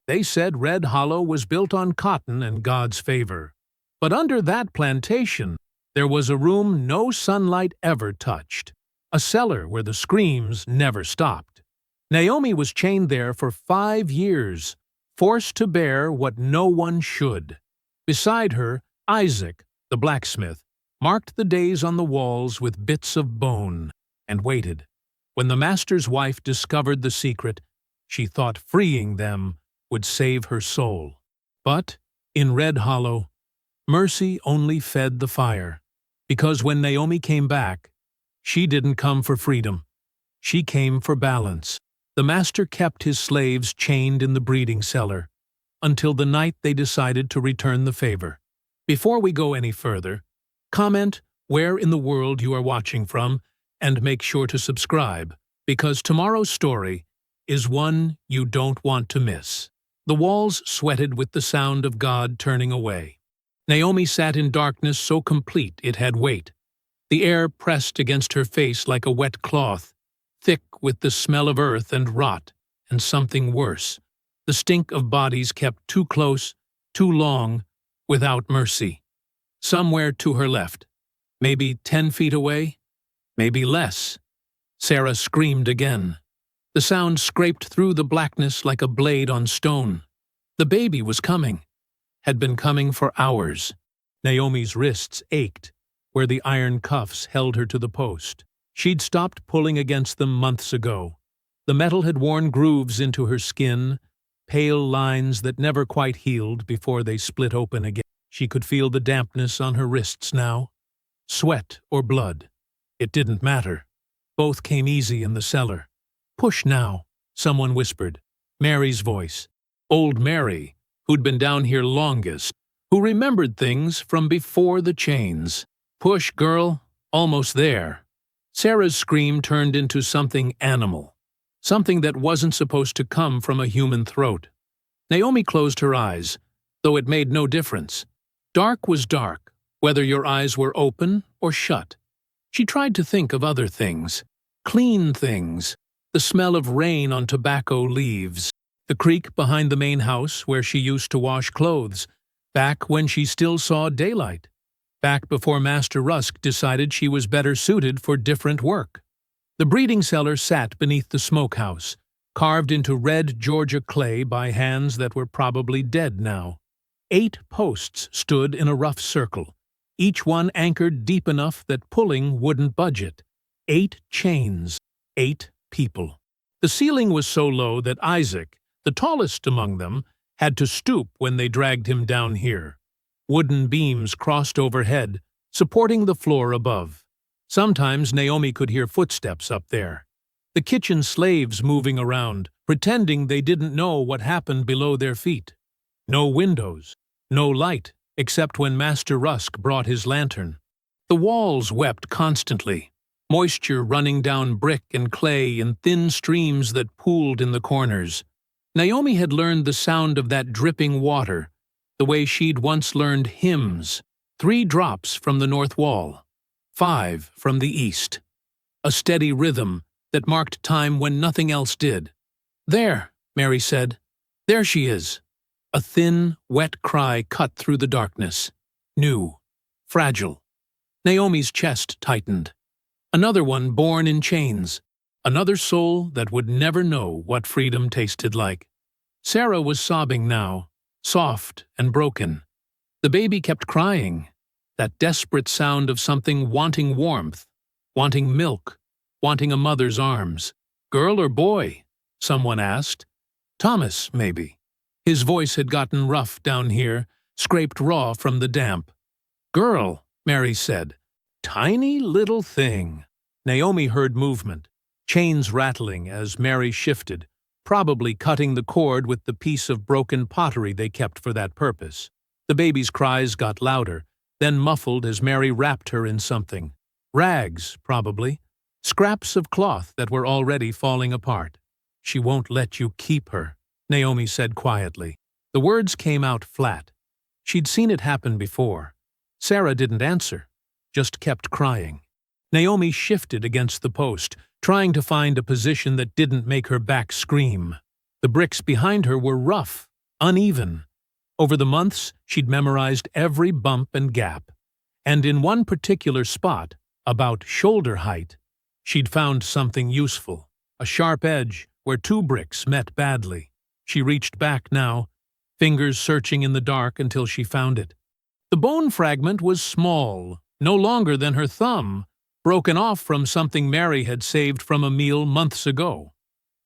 They said Red Hollow was built on cotton and God's favor. But under that plantation, there was a room no sunlight ever touched, a cellar where the screams never stopped. Naomi was chained there for 5 years, forced to bear what no one should. Beside her, Isaac, the blacksmith, marked the days on the walls with bits of bone, and waited. When the master's wife discovered the secret, she thought freeing them would save her soul. But, in Red Hollow, mercy only fed the fire, because when Naomi came back, she didn't come for freedom. She came for balance. The master kept his slaves chained in the breeding cellar, until the night they decided to return the favor. Before we go any further, comment where in the world you are watching from, and make sure to subscribe, because tomorrow's story is one you don't want to miss. The walls sweated with the sound of God turning away. Naomi sat in darkness so complete it had weight. The air pressed against her face like a wet cloth, thick with the smell of earth and rot, and something worse. The stink of bodies kept too close, too long, without mercy. Somewhere to her left, maybe 10 feet away, maybe less. Sarah screamed again. The sound scraped through the blackness like a blade on stone. The baby was coming, had been coming for hours. Naomi's wrists ached where the iron cuffs held her to the post. She'd stopped pulling against them months ago. The metal had worn grooves into her skin, pale lines that never quite healed before they split open again. She could feel the dampness on her wrists now. Sweat or blood. It didn't matter. Both came easy in the cellar. "Push now," someone whispered. Mary's voice. Old Mary, who'd been down here longest, who remembered things from before the chains. "Push, girl. Almost there." Sarah's scream turned into something animal, something that wasn't supposed to come from a human throat. Naomi closed her eyes, though it made no difference. Dark was dark, whether your eyes were open or shut. She tried to think of other things, clean things, the smell of rain on tobacco leaves, the creek behind the main house where she used to wash clothes, back when she still saw daylight, back before Master Rusk decided she was better suited for different work. The breeding cellar sat beneath the smokehouse, carved into red Georgia clay by hands that were probably dead now. 8 posts stood in a rough circle, each one anchored deep enough that pulling wouldn't budge it. 8 chains, 8 people. The ceiling was so low that Isaac, the tallest among them, had to stoop when they dragged him down here. Wooden beams crossed overhead, supporting the floor above. Sometimes Naomi could hear footsteps up there. The kitchen slaves moving around, pretending they didn't know what happened below their feet. No windows, no light, except when Master Rusk brought his lantern. The walls wept constantly, moisture running down brick and clay in thin streams that pooled in the corners. Naomi had learned the sound of that dripping water, the way she'd once learned hymns. 3 drops from the north wall, 5 from the east. A steady rhythm that marked time when nothing else did. "There," Mary said. "There she is." A thin, wet cry cut through the darkness. New. Fragile. Naomi's chest tightened. Another one born in chains. Another soul that would never know what freedom tasted like. Sarah was sobbing now, soft and broken. The baby kept crying, that desperate sound of something wanting warmth, wanting milk, wanting a mother's arms. "Girl or boy?" someone asked. "Thomas, maybe." His voice had gotten rough down here, scraped raw from the damp. "Girl," Mary said. "Tiny little thing." Naomi heard movement, chains rattling as Mary shifted, probably cutting the cord with the piece of broken pottery they kept for that purpose. The baby's cries got louder, then muffled as Mary wrapped her in something. Rags, probably. Scraps of cloth that were already falling apart. "She won't let you keep her," Naomi said quietly. The words came out flat. She'd seen it happen before. Sarah didn't answer, just kept crying. Naomi shifted against the post, trying to find a position that didn't make her back scream. The bricks behind her were rough, uneven. Over the months, she'd memorized every bump and gap. And in one particular spot, about shoulder height, she'd found something useful, a sharp edge where two bricks met badly. She reached back now, fingers searching in the dark until she found it. The bone fragment was small, no longer than her thumb, broken off from something Mary had saved from a meal months ago.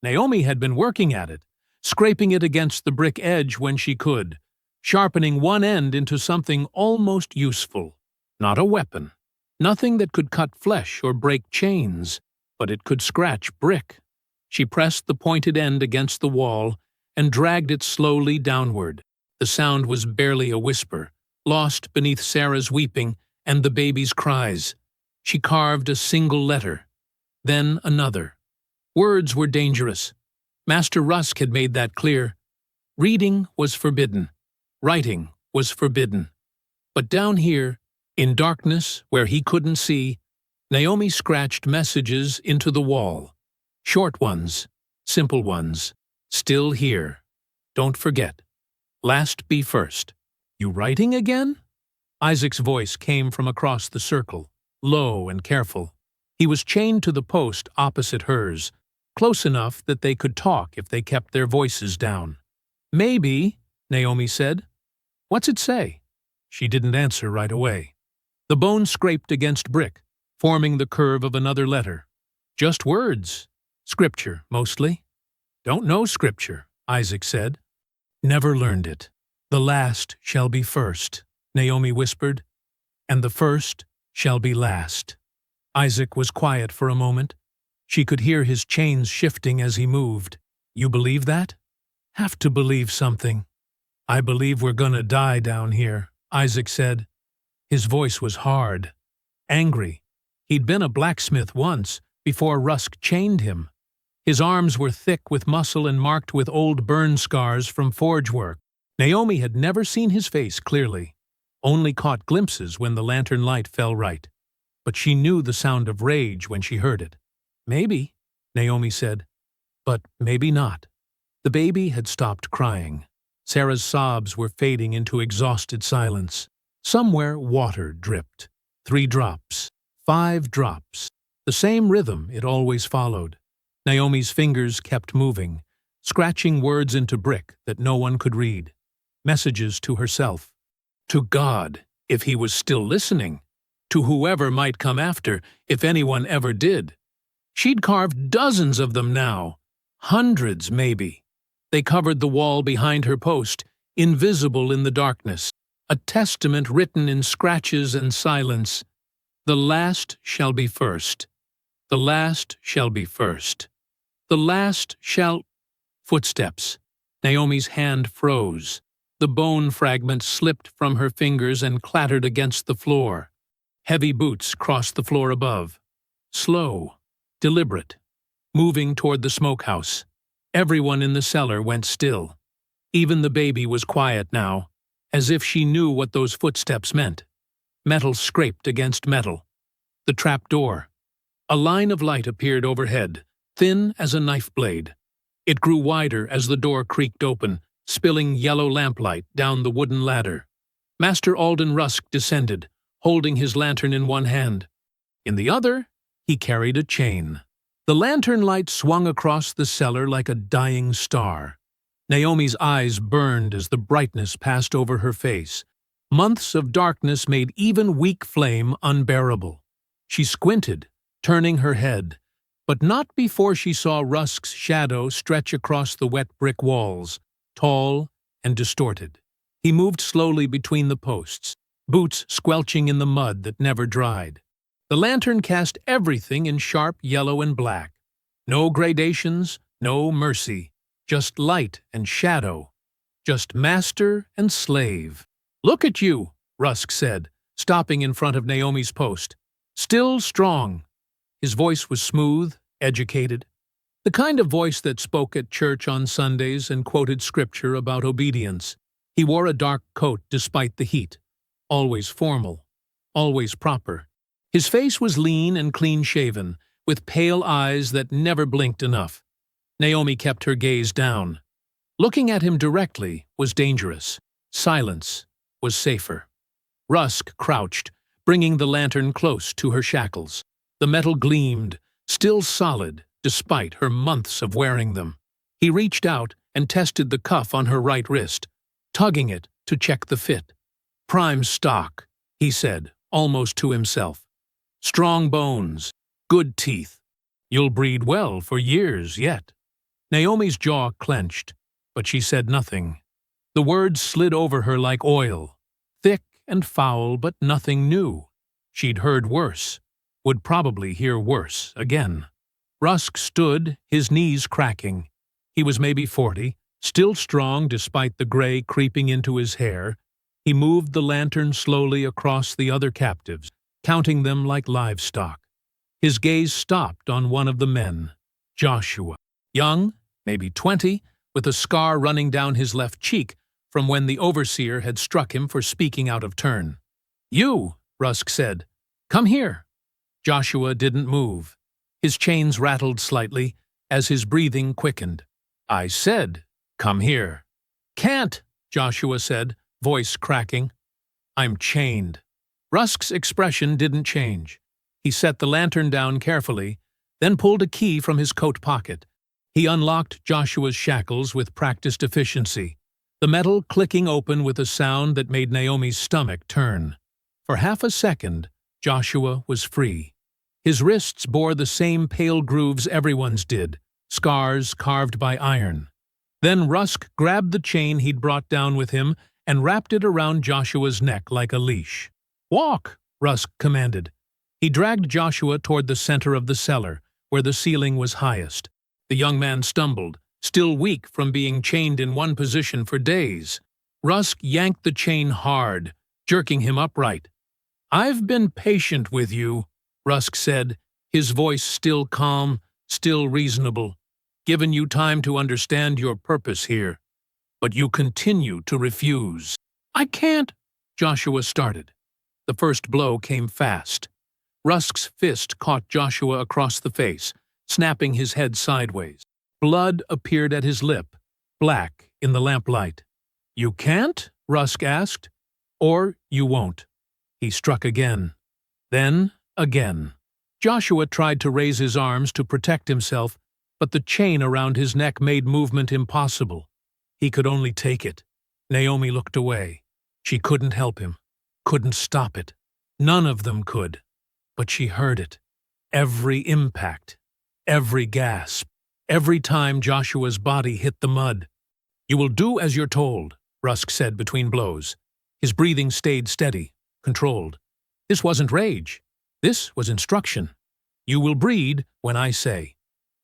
Naomi had been working at it, scraping it against the brick edge when she could, sharpening one end into something almost useful. Not a weapon, nothing that could cut flesh or break chains, but it could scratch brick. She pressed the pointed end against the wall and dragged it slowly downward. The sound was barely a whisper, lost beneath Sarah's weeping and the baby's cries. She carved a single letter, then another. Words were dangerous. Master Rusk had made that clear. Reading was forbidden. Writing was forbidden. But down here, in darkness where he couldn't see, Naomi scratched messages into the wall. Short ones, simple ones. Still here. Don't forget. Last be first. You writing again? Isaac's voice came from across the circle, low and careful. He was chained to the post opposite hers, close enough that they could talk if they kept their voices down. Maybe, Naomi said. What's it say? She didn't answer right away. The bone scraped against brick, forming the curve of another letter. Just words. Scripture, mostly. Don't know Scripture, Isaac said. Never learned it. The last shall be first, Naomi whispered, and the first shall be last. Isaac was quiet for a moment. She could hear his chains shifting as he moved. You believe that? Have to believe something. I believe we're gonna die down here, Isaac said. His voice was hard, angry. He'd been a blacksmith once, before Rusk chained him. His arms were thick with muscle and marked with old burn scars from forge work. Naomi had never seen his face clearly, only caught glimpses when the lantern light fell right. But she knew the sound of rage when she heard it. Maybe, Naomi said, but maybe not. The baby had stopped crying. Sarah's sobs were fading into exhausted silence. Somewhere water dripped. 3 drops, 5 drops. The same rhythm it always followed. Naomi's fingers kept moving, scratching words into brick that no one could read. Messages to herself. To God, if he was still listening. To whoever might come after, if anyone ever did. She'd carved dozens of them now. Hundreds, maybe. They covered the wall behind her post, invisible in the darkness. A testament written in scratches and silence. The last shall be first. The last shall be first. The last shall... Footsteps. Naomi's hand froze. The bone fragment slipped from her fingers and clattered against the floor. Heavy boots crossed the floor above. Slow, deliberate, moving toward the smokehouse. Everyone in the cellar went still. Even the baby was quiet now, as if she knew what those footsteps meant. Metal scraped against metal. The trap door. A line of light appeared overhead, thin as a knife blade. It grew wider as the door creaked open, spilling yellow lamplight down the wooden ladder. Master Alden Rusk descended, holding his lantern in one hand. In the other, he carried a chain. The lantern light swung across the cellar like a dying star. Naomi's eyes burned as the brightness passed over her face. Months of darkness made even weak flame unbearable. She squinted, turning her head, but not before she saw Rusk's shadow stretch across the wet brick walls, tall and distorted. He moved slowly between the posts, boots squelching in the mud that never dried. The lantern cast everything in sharp yellow and black. No gradations, no mercy, just light and shadow, just master and slave. Look at you, Rusk said, stopping in front of Naomi's post. Still strong. His voice was smooth, educated. The kind of voice that spoke at church on Sundays and quoted scripture about obedience. He wore a dark coat despite the heat. Always formal. Always proper. His face was lean and clean-shaven, with pale eyes that never blinked enough. Naomi kept her gaze down. Looking at him directly was dangerous. Silence was safer. Rusk crouched, bringing the lantern close to her shackles. The metal gleamed, still solid despite her months of wearing them. He reached out and tested the cuff on her right wrist, tugging it to check the fit. "Prime stock," he said, almost to himself. "Strong bones, good teeth. You'll breed well for years yet." Naomi's jaw clenched, but she said nothing. The words slid over her like oil, thick and foul, but nothing new. She'd heard worse, would probably hear worse again. Rusk stood, his knees cracking. He was maybe 40, still strong despite the gray creeping into his hair. He moved the lantern slowly across the other captives, counting them like livestock. His gaze stopped on one of the men, Joshua. Young, maybe 20, with a scar running down his left cheek from when the overseer had struck him for speaking out of turn. "You," Rusk said. "Come here." Joshua didn't move. His chains rattled slightly as his breathing quickened. "I said, come here." "Can't," Joshua said, voice cracking. "I'm chained." Rusk's expression didn't change. He set the lantern down carefully, then pulled a key from his coat pocket. He unlocked Joshua's shackles with practiced efficiency, the metal clicking open with a sound that made Naomi's stomach turn. For half a second, Joshua was free. His wrists bore the same pale grooves everyone's did, scars carved by iron. Then Rusk grabbed the chain he'd brought down with him and wrapped it around Joshua's neck like a leash. "Walk," Rusk commanded. He dragged Joshua toward the center of the cellar, where the ceiling was highest. The young man stumbled, still weak from being chained in one position for days. Rusk yanked the chain hard, jerking him upright. "I've been patient with you," Rusk said, his voice still calm, still reasonable. "Given you time to understand your purpose here. But you continue to refuse." "I can't," Joshua started. The first blow came fast. Rusk's fist caught Joshua across the face, snapping his head sideways. Blood appeared at his lip, black in the lamplight. "You can't?" Rusk asked. "Or you won't." He struck again. Then again. Joshua tried to raise his arms to protect himself, but the chain around his neck made movement impossible. He could only take it. Naomi looked away. She couldn't help him, couldn't stop it. None of them could. But she heard it. Every impact, every gasp, every time Joshua's body hit the mud. "You will do as you're told," Rusk said between blows. His breathing stayed steady, controlled. This wasn't rage. This was instruction. "You will breed when I say.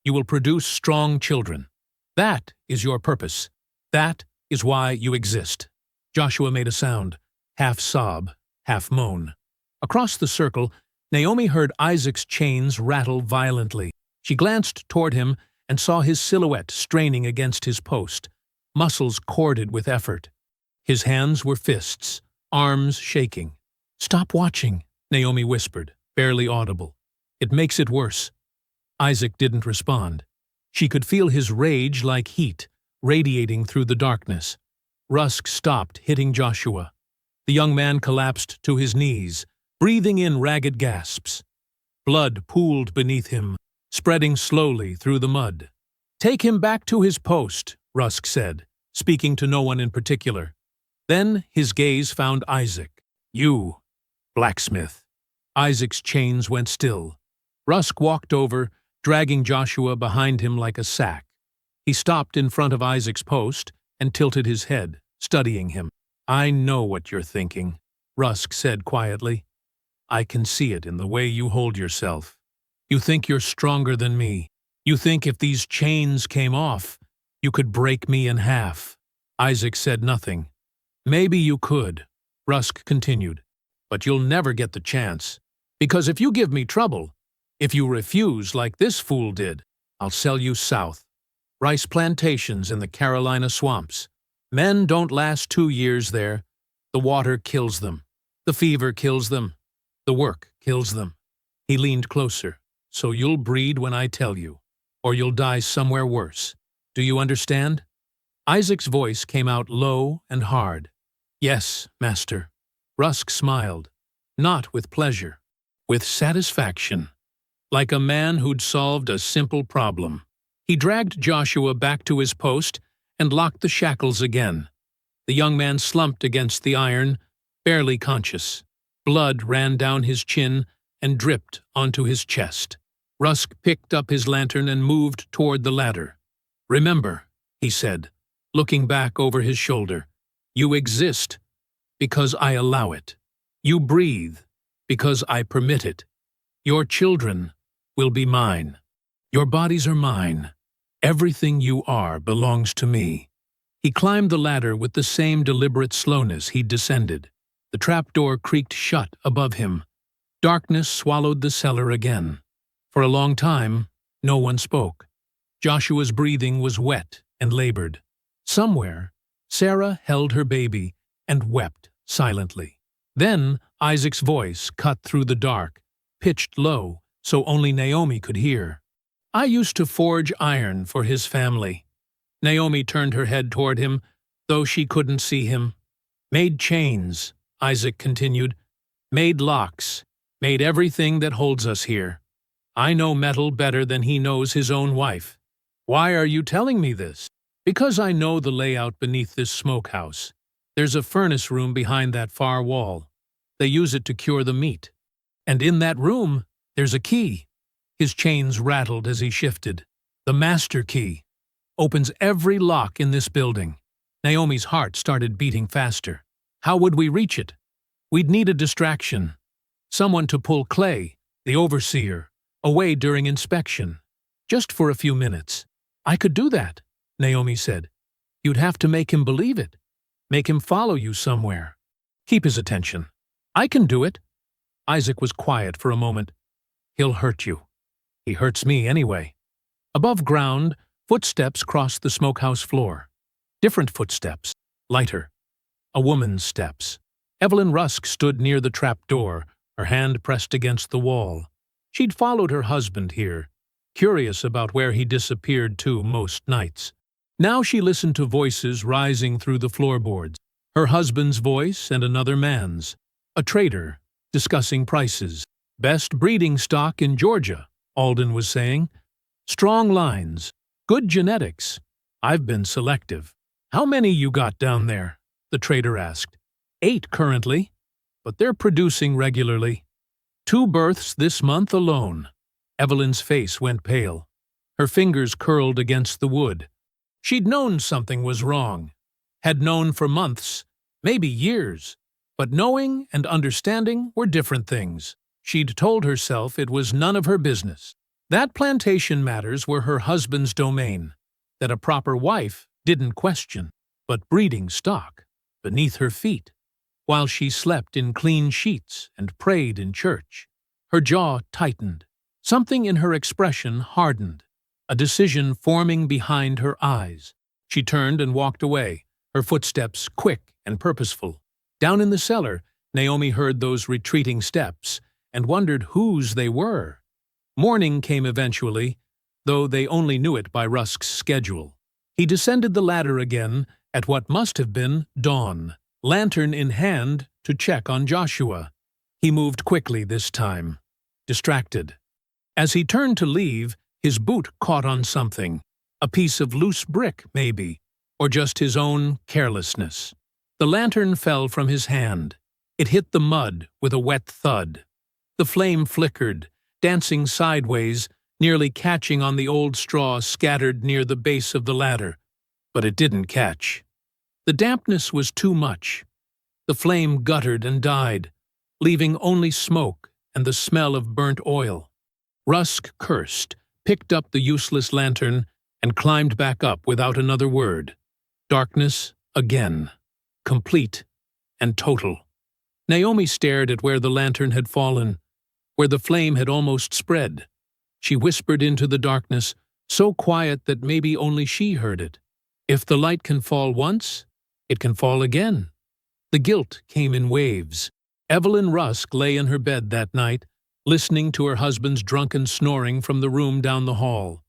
You will produce strong children. That is your purpose. That is why you exist." Joshua made a sound, half sob, half moan. Across the circle, Naomi heard Isaac's chains rattle violently. She glanced toward him and saw his silhouette straining against his post, muscles corded with effort. His hands were fists, arms shaking. "Stop watching," Naomi whispered, barely audible. "It makes it worse." Isaac didn't respond. She could feel his rage like heat, radiating through the darkness. Rusk stopped hitting Joshua. The young man collapsed to his knees, breathing in ragged gasps. Blood pooled beneath him, spreading slowly through the mud. "Take him back to his post," Rusk said, speaking to no one in particular. Then his gaze found Isaac. "You, blacksmith." Isaac's chains went still. Rusk walked over, dragging Joshua behind him like a sack. He stopped in front of Isaac's post and tilted his head, studying him. "I know what you're thinking," Rusk said quietly. "I can see it in the way you hold yourself. You think you're stronger than me. You think if these chains came off, you could break me in half." Isaac said nothing. "Maybe you could," Rusk continued, "but you'll never get the chance. Because if you give me trouble, if you refuse like this fool did, I'll sell you south. Rice plantations in the Carolina swamps. Men don't last 2 years there. The water kills them. The fever kills them. The work kills them." He leaned closer. "So you'll breed when I tell you, or you'll die somewhere worse. Do you understand?" Isaac's voice came out low and hard. "Yes, master." Rusk smiled, not with pleasure, with satisfaction, like a man who'd solved a simple problem. He dragged Joshua back to his post and locked the shackles again. The young man slumped against the iron, barely conscious. Blood ran down his chin and dripped onto his chest. Rusk picked up his lantern and moved toward the ladder. "Remember," he said, looking back over his shoulder, "you exist because I allow it. You breathe because I permit it. Your children will be mine. Your bodies are mine. Everything you are belongs to me." He climbed the ladder with the same deliberate slowness he'd descended. The trapdoor creaked shut above him. Darkness swallowed the cellar again. For a long time, no one spoke. Joshua's breathing was wet and labored. Somewhere, Sarah held her baby and wept silently. Then Isaac's voice cut through the dark, pitched low so only Naomi could hear. "I used to forge iron for his family." Naomi turned her head toward him, though she couldn't see him. "Made chains," Isaac continued. "Made locks. Made everything that holds us here. I know metal better than he knows his own wife." "Why are you telling me this?" "Because I know the layout beneath this smokehouse. There's a furnace room behind that far wall. They use it to cure the meat. And in that room, there's a key." His chains rattled as he shifted. "The master key. Opens every lock in this building." Naomi's heart started beating faster. "How would we reach it?" "We'd need a distraction. Someone to pull Clay, the overseer, away during inspection. Just for a few minutes." "I could do that," Naomi said. "You'd have to make him believe it. Make him follow you somewhere. Keep his attention." "I can do it." Isaac was quiet for a moment. "He'll hurt you." "He hurts me anyway." Above ground, footsteps crossed the smokehouse floor. Different footsteps, lighter. A woman's steps. Evelyn Rusk stood near the trap door, her hand pressed against the wall. She'd followed her husband here, curious about where he disappeared to most nights. Now she listened to voices rising through the floorboards. Her husband's voice and another man's. A trader, discussing prices. "Best breeding stock in Georgia," Alden was saying. "Strong lines. Good genetics. I've been selective." "How many you got down there?" the trader asked. 8 currently, but they're producing regularly. 2 births this month alone." Evelyn's face went pale. Her fingers curled against the wood. She'd known something was wrong. Had known for months, maybe years. But knowing and understanding were different things. She'd told herself it was none of her business. That plantation matters were her husband's domain. That a proper wife didn't question, but breeding stock beneath her feet, while she slept in clean sheets and prayed in church. Her jaw tightened. Something in her expression hardened, a decision forming behind her eyes. She turned and walked away, her footsteps quick and purposeful. Down in the cellar, Naomi heard those retreating steps and wondered whose they were. Morning came eventually, though they only knew it by Rusk's schedule. He descended the ladder again at what must have been dawn, lantern in hand to check on Joshua. He moved quickly this time, distracted. As he turned to leave, his boot caught on something, a piece of loose brick, maybe, or just his own carelessness. The lantern fell from his hand. It hit the mud with a wet thud. The flame flickered, dancing sideways, nearly catching on the old straw scattered near the base of the ladder. But it didn't catch. The dampness was too much. The flame guttered and died, leaving only smoke and the smell of burnt oil. Rusk cursed, picked up the useless lantern, and climbed back up without another word. Darkness again. Complete and total. Naomi stared at where the lantern had fallen, where the flame had almost spread. She whispered into the darkness, so quiet that maybe only she heard it. If the light can fall once, it can fall again. The guilt came in waves. Evelyn Rusk lay in her bed that night, listening to her husband's drunken snoring from the room down the hall.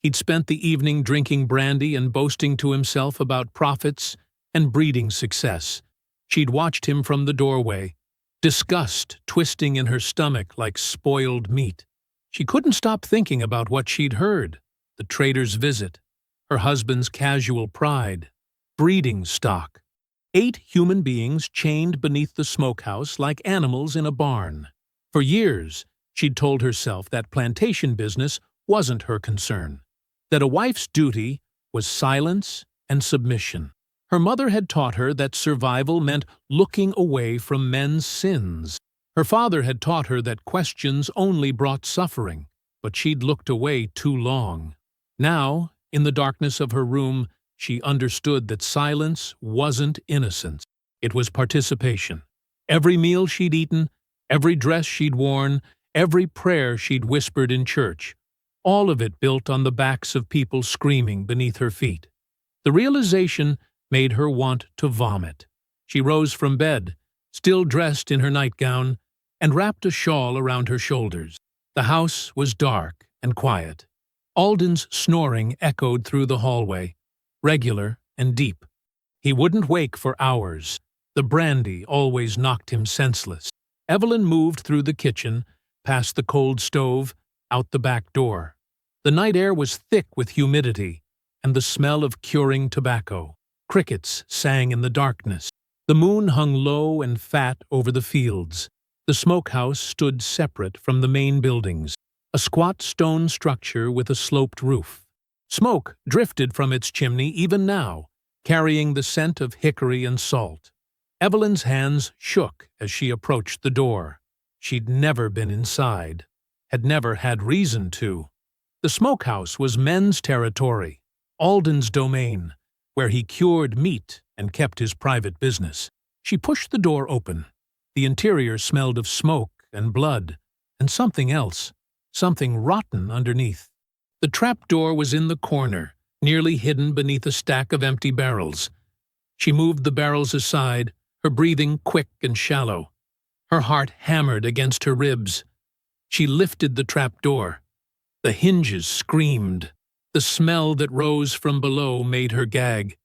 He'd spent the evening drinking brandy and boasting to himself about profits and breeding success. She'd watched him from the doorway, disgust twisting in her stomach like spoiled meat. She couldn't stop thinking about what she'd heard: the trader's visit, her husband's casual pride, breeding stock. 8 human beings chained beneath the smokehouse like animals in a barn. For years, she'd told herself that plantation business wasn't her concern, that a wife's duty was silence and submission. Her mother had taught her that survival meant looking away from men's sins. Her father had taught her that questions only brought suffering, but she'd looked away too long. Now, in the darkness of her room, she understood that silence wasn't innocence. It was participation. Every meal she'd eaten, every dress she'd worn, every prayer she'd whispered in church, all of it built on the backs of people screaming beneath her feet. The realization made her want to vomit. She rose from bed, still dressed in her nightgown, and wrapped a shawl around her shoulders. The house was dark and quiet. Alden's snoring echoed through the hallway, regular and deep. He wouldn't wake for hours. The brandy always knocked him senseless. Evelyn moved through the kitchen, past the cold stove, out the back door. The night air was thick with humidity and the smell of curing tobacco. Crickets sang in the darkness. The moon hung low and fat over the fields. The smokehouse stood separate from the main buildings, a squat stone structure with a sloped roof. Smoke drifted from its chimney even now, carrying the scent of hickory and salt. Evelyn's hands shook as she approached the door. She'd never been inside, had never had reason to. The smokehouse was men's territory, Alden's domain, where he cured meat and kept his private business. She pushed the door open. The interior smelled of smoke and blood, and something else, something rotten underneath. The trapdoor was in the corner, nearly hidden beneath a stack of empty barrels. She moved the barrels aside, her breathing quick and shallow. Her heart hammered against her ribs. She lifted the trapdoor. The hinges screamed. The smell that rose from below made her gag.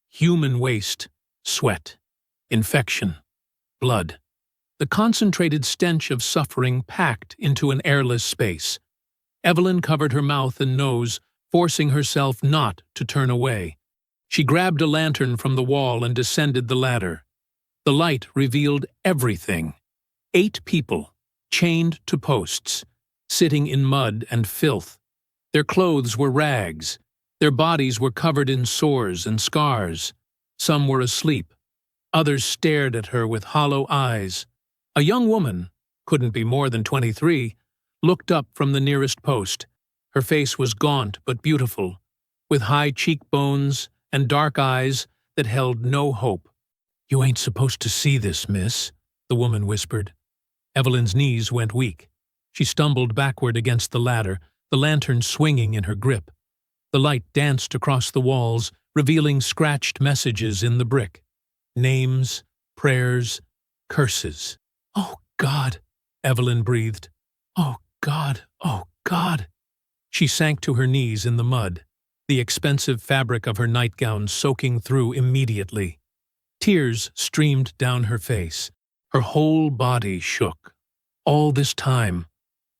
Human waste, sweat, infection, blood. The concentrated stench of suffering packed into an airless space. Evelyn covered her mouth and nose, forcing herself not to turn away. She grabbed a lantern from the wall and descended the ladder. The light revealed everything. 8 people, chained to posts, sitting in mud and filth. Their clothes were rags. Their bodies were covered in sores and scars. Some were asleep. Others stared at her with hollow eyes. A young woman, couldn't be more than 23, looked up from the nearest post. Her face was gaunt but beautiful, with high cheekbones and dark eyes that held no hope. "You ain't supposed to see this, miss," the woman whispered. Evelyn's knees went weak. She stumbled backward against the ladder, the lantern swinging in her grip. The light danced across the walls, revealing scratched messages in the brick. Names, prayers, curses. "Oh, God," Evelyn breathed. "Oh, God, oh, God." She sank to her knees in the mud, the expensive fabric of her nightgown soaking through immediately. Tears streamed down her face. Her whole body shook. All this time,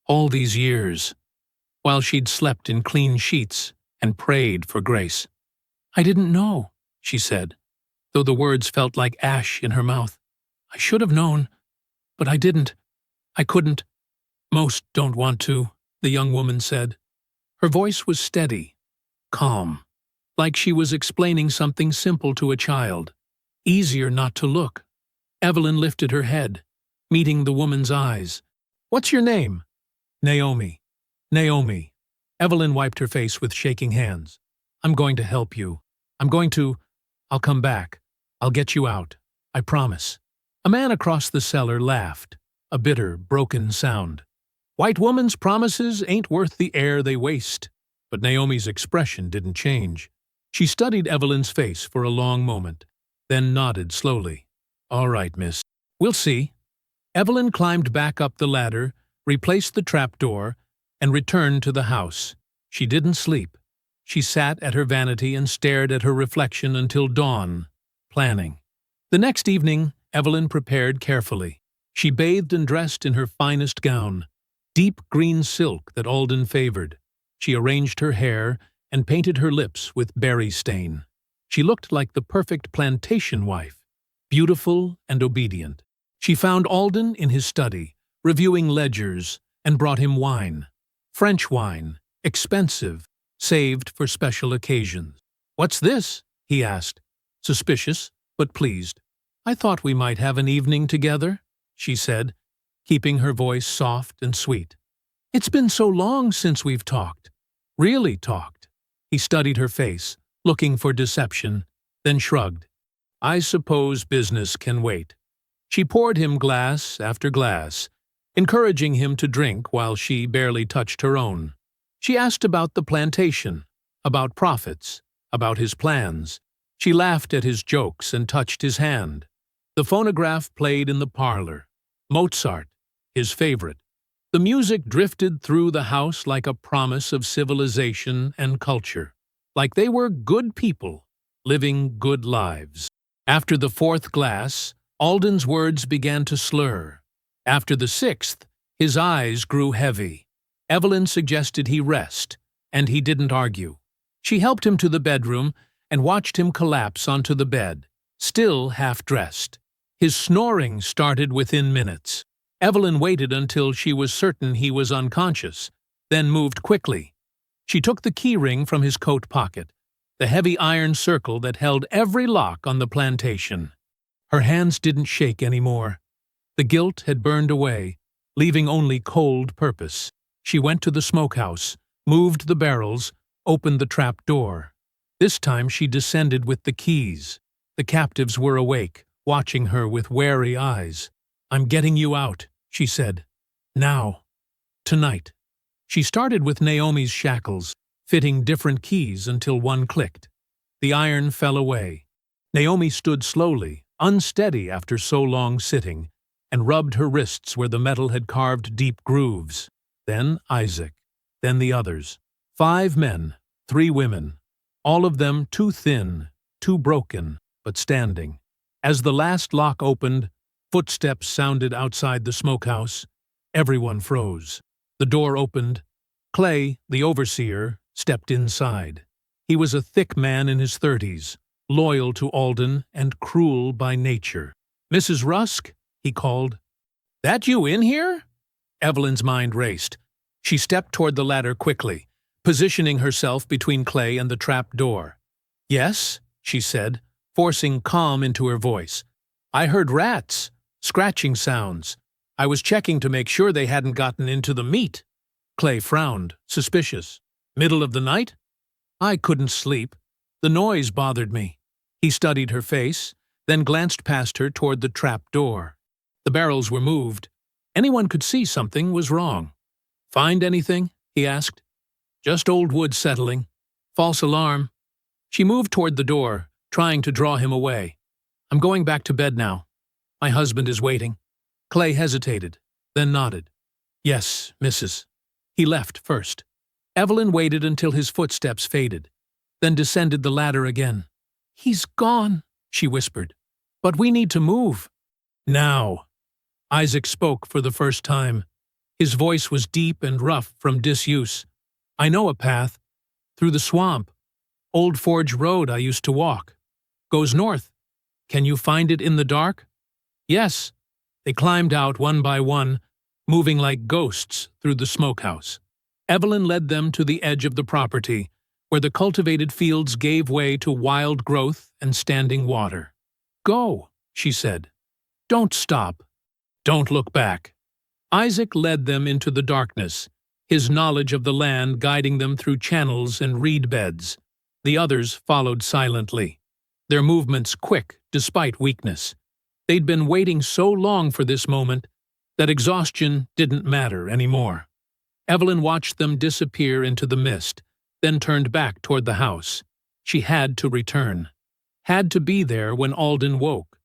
all these years, while she'd slept in clean sheets and prayed for grace. "I didn't know," she said, though the words felt like ash in her mouth. "I should have known, but I didn't. I couldn't." "Most don't want to," the young woman said. Her voice was steady, calm, like she was explaining something simple to a child. Easier not to look. Evelyn lifted her head, meeting the woman's eyes. "What's your name?" "Naomi." "Naomi." Evelyn wiped her face with shaking hands. "I'm going to help you. I'll come back. I'll get you out. I promise." A man across the cellar laughed, a bitter, broken sound. "White woman's promises ain't worth the air they waste." But Naomi's expression didn't change. She studied Evelyn's face for a long moment, then nodded slowly. "All right, miss. We'll see." Evelyn climbed back up the ladder, replaced the trapdoor, and returned to the house. She didn't sleep. She sat at her vanity and stared at her reflection until dawn, planning. The next evening, Evelyn prepared carefully. She bathed and dressed in her finest gown, deep green silk that Alden favored. She arranged her hair and painted her lips with berry stain. She looked like the perfect plantation wife, beautiful and obedient. She found Alden in his study, reviewing ledgers, and brought him wine. French wine, expensive, saved for special occasions. "What's this?" he asked, suspicious but pleased. "I thought we might have an evening together," she said, keeping her voice soft and sweet. "It's been so long since we've talked. Really talked." He studied her face, looking for deception, then shrugged. "I suppose business can wait." She poured him glass after glass, encouraging him to drink while she barely touched her own. She asked about the plantation, about profits, about his plans. She laughed at his jokes and touched his hand. The phonograph played in the parlor. Mozart, his favorite. The music drifted through the house like a promise of civilization and culture, like they were good people, living good lives. After the fourth glass, Alden's words began to slur. After the sixth, his eyes grew heavy. Evelyn suggested he rest, and he didn't argue. She helped him to the bedroom and watched him collapse onto the bed, still half-dressed. His snoring started within minutes. Evelyn waited until she was certain he was unconscious, then moved quickly. She took the key ring from his coat pocket, the heavy iron circle that held every lock on the plantation. Her hands didn't shake anymore. The guilt had burned away, leaving only cold purpose. She went to the smokehouse, moved the barrels, opened the trap door. This time she descended with the keys. The captives were awake, watching her with wary eyes. "I'm getting you out," she said. "Now. Tonight." She started with Naomi's shackles, fitting different keys until one clicked. The iron fell away. Naomi stood slowly, unsteady after so long sitting, and rubbed her wrists where the metal had carved deep grooves. Then Isaac. Then the others. 5 men, 3 women. All of them too thin, too broken, but standing. As the last lock opened, footsteps sounded outside the smokehouse. Everyone froze. The door opened. Clay, the overseer, stepped inside. He was a thick man in his 30s, loyal to Alden and cruel by nature. "Mrs. Rusk?" he called. "That you in here?" Evelyn's mind raced. She stepped toward the ladder quickly, positioning herself between Clay and the trap door. "Yes," she said, forcing calm into her voice. "I heard rats, scratching sounds. I was checking to make sure they hadn't gotten into the meat." Clay frowned, suspicious. "Middle of the night?" "I couldn't sleep. The noise bothered me." He studied her face, then glanced past her toward the trap door. The barrels were moved. Anyone could see something was wrong. "Find anything?" he asked. "Just old wood settling. False alarm." She moved toward the door, trying to draw him away. "I'm going back to bed now. My husband is waiting." Clay hesitated, then nodded. "Yes, Mrs." He left first. Evelyn waited until his footsteps faded, then descended the ladder again. "He's gone," she whispered. "But we need to move." "Now." Isaac spoke for the first time. His voice was deep and rough from disuse. "I know a path. Through the swamp. Old Forge Road I used to walk. Goes north. Can you find it in the dark?" "Yes." They climbed out one by one, moving like ghosts through the smokehouse. Evelyn led them to the edge of the property, where the cultivated fields gave way to wild growth and standing water. "Go," she said. "Don't stop. Don't look back." Isaac led them into the darkness, his knowledge of the land guiding them through channels and reed beds. The others followed silently, their movements quick despite weakness. They'd been waiting so long for this moment that exhaustion didn't matter anymore. Evelyn watched them disappear into the mist, then turned back toward the house. She had to return. Had to be there when Alden woke.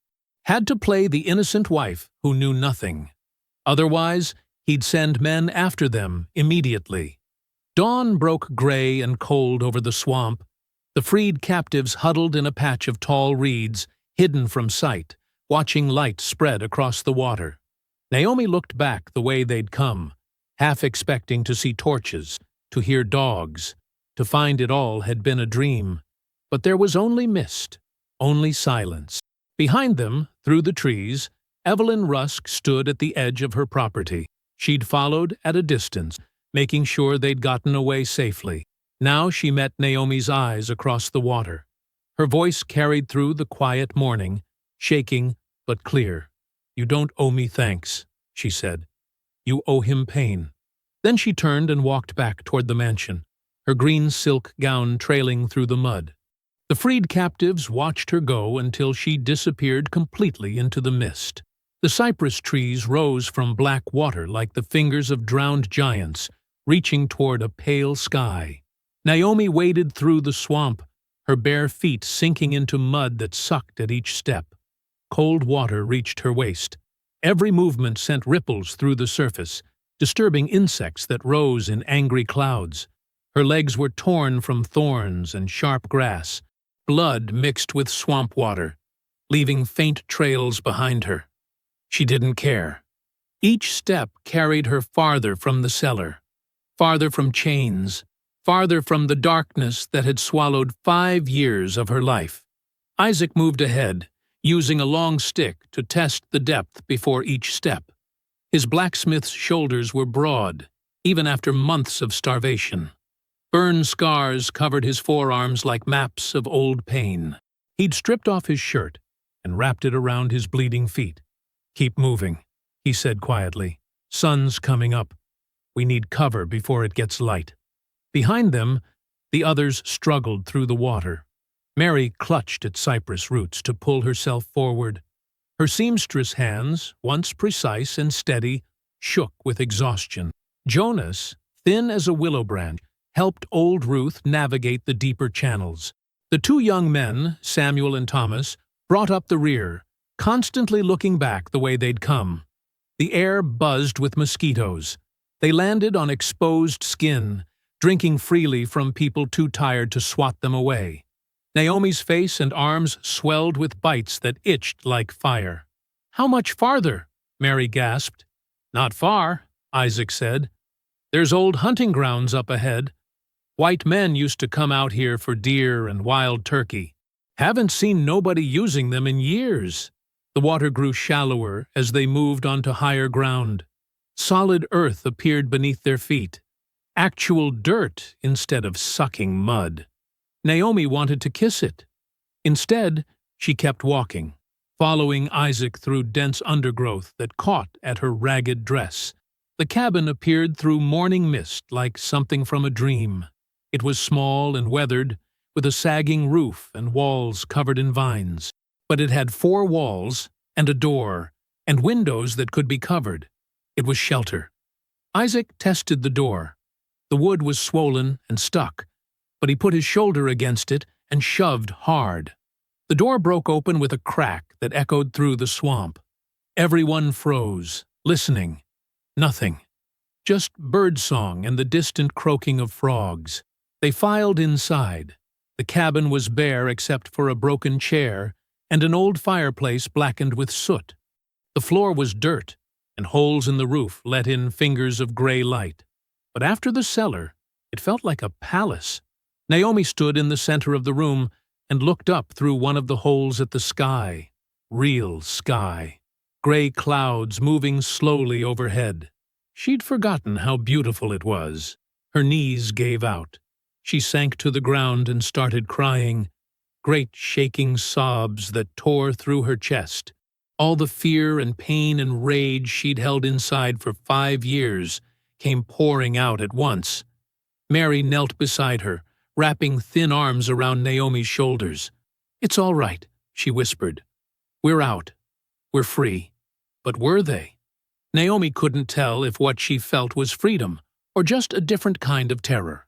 Had to play the innocent wife who knew nothing. Otherwise, he'd send men after them immediately. Dawn broke gray and cold over the swamp. The freed captives huddled in a patch of tall reeds, hidden from sight, watching light spread across the water. Naomi looked back the way they'd come, half expecting to see torches, to hear dogs, to find it all had been a dream. But there was only mist, only silence. Behind them, through the trees, Evelyn Rusk stood at the edge of her property. She'd followed at a distance, making sure they'd gotten away safely. Now she met Naomi's eyes across the water. Her voice carried through the quiet morning, shaking but clear. "You don't owe me thanks," she said. "You owe him pain." Then she turned and walked back toward the mansion, her green silk gown trailing through the mud. The freed captives watched her go until she disappeared completely into the mist. The cypress trees rose from black water like the fingers of drowned giants, reaching toward a pale sky. Naomi waded through the swamp, her bare feet sinking into mud that sucked at each step. Cold water reached her waist. Every movement sent ripples through the surface, disturbing insects that rose in angry clouds. Her legs were torn from thorns and sharp grass. Blood mixed with swamp water, leaving faint trails behind her. She didn't care. Each step carried her farther from the cellar, farther from chains, farther from the darkness that had swallowed 5 years of her life. Isaac moved ahead, using a long stick to test the depth before each step. His blacksmith's shoulders were broad, even after months of starvation. Burn scars covered his forearms like maps of old pain. He'd stripped off his shirt and wrapped it around his bleeding feet. "Keep moving," he said quietly. "Sun's coming up. We need cover before it gets light." Behind them, the others struggled through the water. Mary clutched at cypress roots to pull herself forward. Her seamstress hands, once precise and steady, shook with exhaustion. Jonas, thin as a willow branch, helped old Ruth navigate the deeper channels. The 2 young men, Samuel and Thomas, brought up the rear, constantly looking back the way they'd come. The air buzzed with mosquitoes. They landed on exposed skin, drinking freely from people too tired to swat them away. Naomi's face and arms swelled with bites that itched like fire. "How much farther?" Mary gasped. "Not far," Isaac said. "There's old hunting grounds up ahead. White men used to come out here for deer and wild turkey. Haven't seen nobody using them in years." The water grew shallower as they moved onto higher ground. Solid earth appeared beneath their feet. Actual dirt instead of sucking mud. Naomi wanted to kiss it. Instead, she kept walking, following Isaac through dense undergrowth that caught at her ragged dress. The cabin appeared through morning mist like something from a dream. It was small and weathered, with a sagging roof and walls covered in vines. But it had 4 walls, and a door, and windows that could be covered. It was shelter. Isaac tested the door. The wood was swollen and stuck, but he put his shoulder against it and shoved hard. The door broke open with a crack that echoed through the swamp. Everyone froze, listening. Nothing. Just birdsong and the distant croaking of frogs. They filed inside. The cabin was bare except for a broken chair and an old fireplace blackened with soot. The floor was dirt, and holes in the roof let in fingers of gray light. But after the cellar, it felt like a palace. Naomi stood in the center of the room and looked up through one of the holes at the sky. Real sky. Gray clouds moving slowly overhead. She'd forgotten how beautiful it was. Her knees gave out. She sank to the ground and started crying, great shaking sobs that tore through her chest. All the fear and pain and rage she'd held inside for 5 years came pouring out at once. Mary knelt beside her, wrapping thin arms around Naomi's shoulders. "It's all right," she whispered. "We're out. We're free." But were they? Naomi couldn't tell if what she felt was freedom or just a different kind of terror.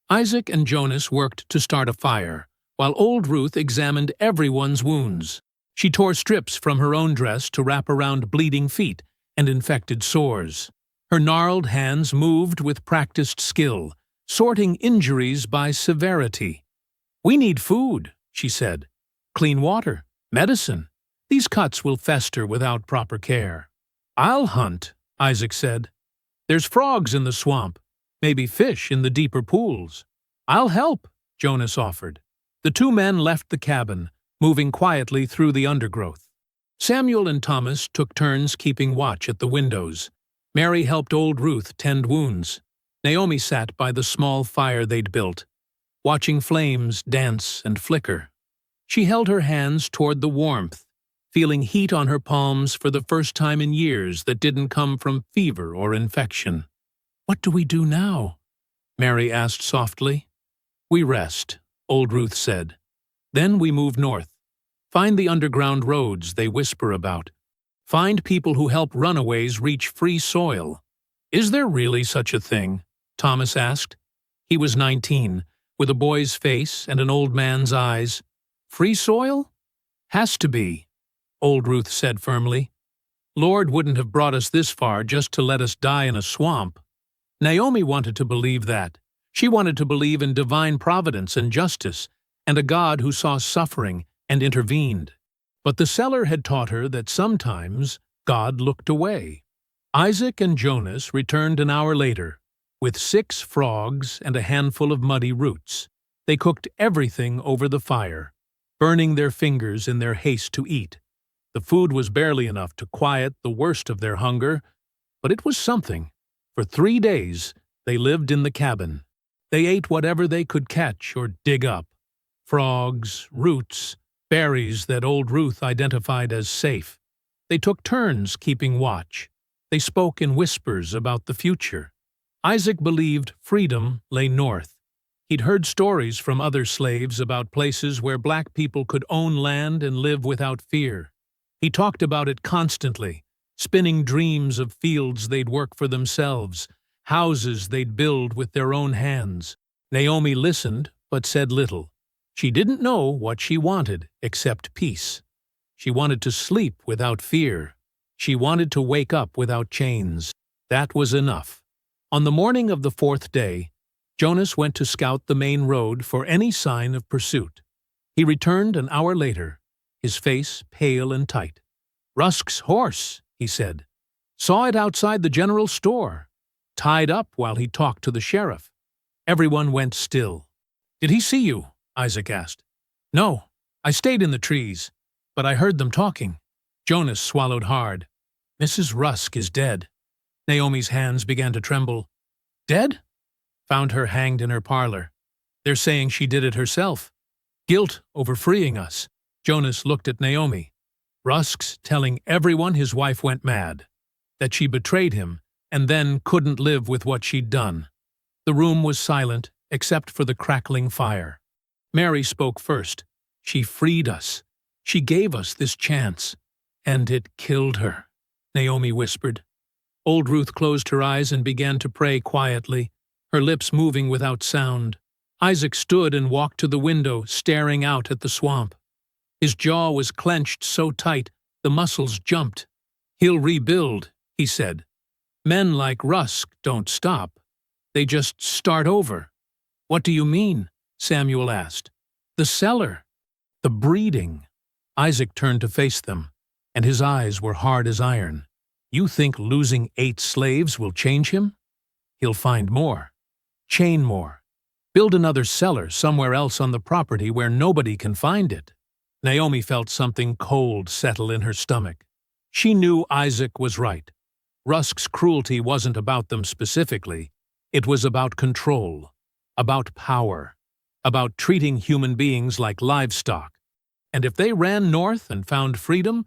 Isaac and Jonas worked to start a fire, while old Ruth examined everyone's wounds. She tore strips from her own dress to wrap around bleeding feet and infected sores. Her gnarled hands moved with practiced skill, sorting injuries by severity. "We need food," she said. "Clean water, medicine. These cuts will fester without proper care." "I'll hunt," Isaac said. "There's frogs in the swamp, maybe fish in the deeper pools." "I'll help," Jonas offered. The two men left the cabin, moving quietly through the undergrowth. Samuel and Thomas took turns keeping watch at the windows. Mary helped old Ruth tend wounds. Naomi sat by the small fire they'd built, watching flames dance and flicker. She held her hands toward the warmth, feeling heat on her palms for the first time in years that didn't come from fever or infection. "What do we do now?" Mary asked softly. "We rest," old Ruth said. "Then we move north. Find the underground roads they whisper about. Find people who help runaways reach free soil." "Is there really such a thing?" Thomas asked. He was 19, with a boy's face and an old man's eyes. "Free soil? Has to be," old Ruth said firmly. "Lord wouldn't have brought us this far just to let us die in a swamp." Naomi wanted to believe that. She wanted to believe in divine providence and justice, and a God who saw suffering and intervened. But the Cellar had taught her that sometimes God looked away. Isaac and Jonas returned an hour later, with 6 frogs and a handful of muddy roots. They cooked everything over the fire, burning their fingers in their haste to eat. The food was barely enough to quiet the worst of their hunger, but it was something. For 3 days, they lived in the cabin. They ate whatever they could catch or dig up. Frogs, roots, berries that old Ruth identified as safe. They took turns keeping watch. They spoke in whispers about the future. Isaac believed freedom lay north. He'd heard stories from other slaves about places where black people could own land and live without fear. He talked about it constantly, spinning dreams of fields they'd work for themselves, houses they'd build with their own hands. Naomi listened, but said little. She didn't know what she wanted except peace. She wanted to sleep without fear. She wanted to wake up without chains. That was enough. On the morning of the 4th day, Jonas went to scout the main road for any sign of pursuit. He returned an hour later, his face pale and tight. "Rusk's horse," he said. "Saw it outside the general store. Tied up while he talked to the sheriff." Everyone went still. "Did he see you?" Isaac asked. "No, I stayed in the trees, but I heard them talking." Jonas swallowed hard. "Mrs. Rusk is dead." Naomi's hands began to tremble. "Dead?" "Found her hanged in her parlor. They're saying she did it herself. Guilt over freeing us." Jonas looked at Naomi. "Rusk's telling everyone his wife went mad, that she betrayed him and then couldn't live with what she'd done." The room was silent except for the crackling fire. Mary spoke first. "She freed us. She gave us this chance. And it killed her," Naomi whispered. Old Ruth closed her eyes and began to pray quietly, her lips moving without sound. Isaac stood and walked to the window, staring out at the swamp. His jaw was clenched so tight the muscles jumped. "He'll rebuild," he said. "Men like Rusk don't stop. They just start over." "What do you mean?" Samuel asked. "The cellar. The breeding." Isaac turned to face them, and his eyes were hard as iron. "You think losing 8 slaves will change him? He'll find more. Chain more. Build another cellar somewhere else on the property where nobody can find it." Naomi felt something cold settle in her stomach. She knew Isaac was right. Rusk's cruelty wasn't about them specifically. It was about control, about power, about treating human beings like livestock. And if they ran north and found freedom,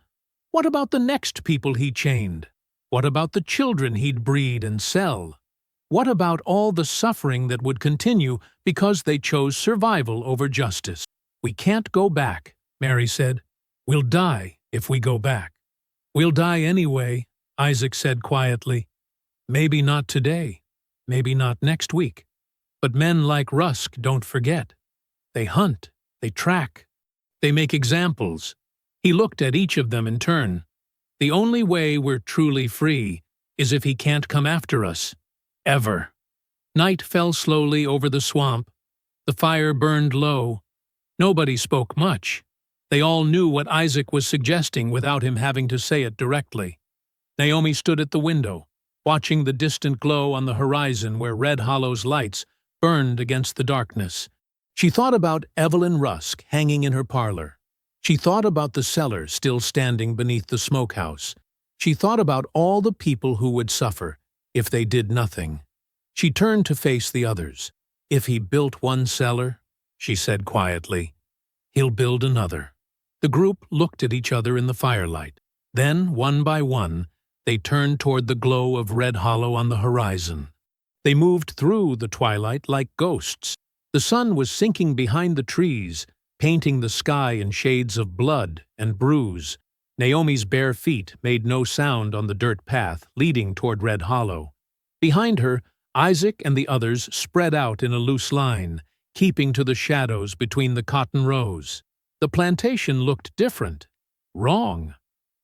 what about the next people he chained? What about the children he'd breed and sell? What about all the suffering that would continue because they chose survival over justice? "We can't go back," Mary said. "We'll die if we go back." "We'll die anyway," Isaac said quietly. "Maybe not today, maybe not next week. But men like Rusk don't forget. They hunt, they track, they make examples." He looked at each of them in turn. "The only way we're truly free is if he can't come after us. Ever." Night fell slowly over the swamp. The fire burned low. Nobody spoke much. They all knew what Isaac was suggesting without him having to say it directly. Naomi stood at the window, watching the distant glow on the horizon where Red Hollow's lights burned against the darkness. She thought about Evelyn Rusk hanging in her parlor. She thought about the cellar still standing beneath the smokehouse. She thought about all the people who would suffer if they did nothing. She turned to face the others. If he built one cellar, she said quietly, he'll build another. The group looked at each other in the firelight. Then, one by one, they turned toward the glow of Red Hollow on the horizon. They moved through the twilight like ghosts. The sun was sinking behind the trees, painting the sky in shades of blood and bruise. Naomi's bare feet made no sound on the dirt path leading toward Red Hollow. Behind her, Isaac and the others spread out in a loose line, keeping to the shadows between the cotton rows. The plantation looked different. Wrong.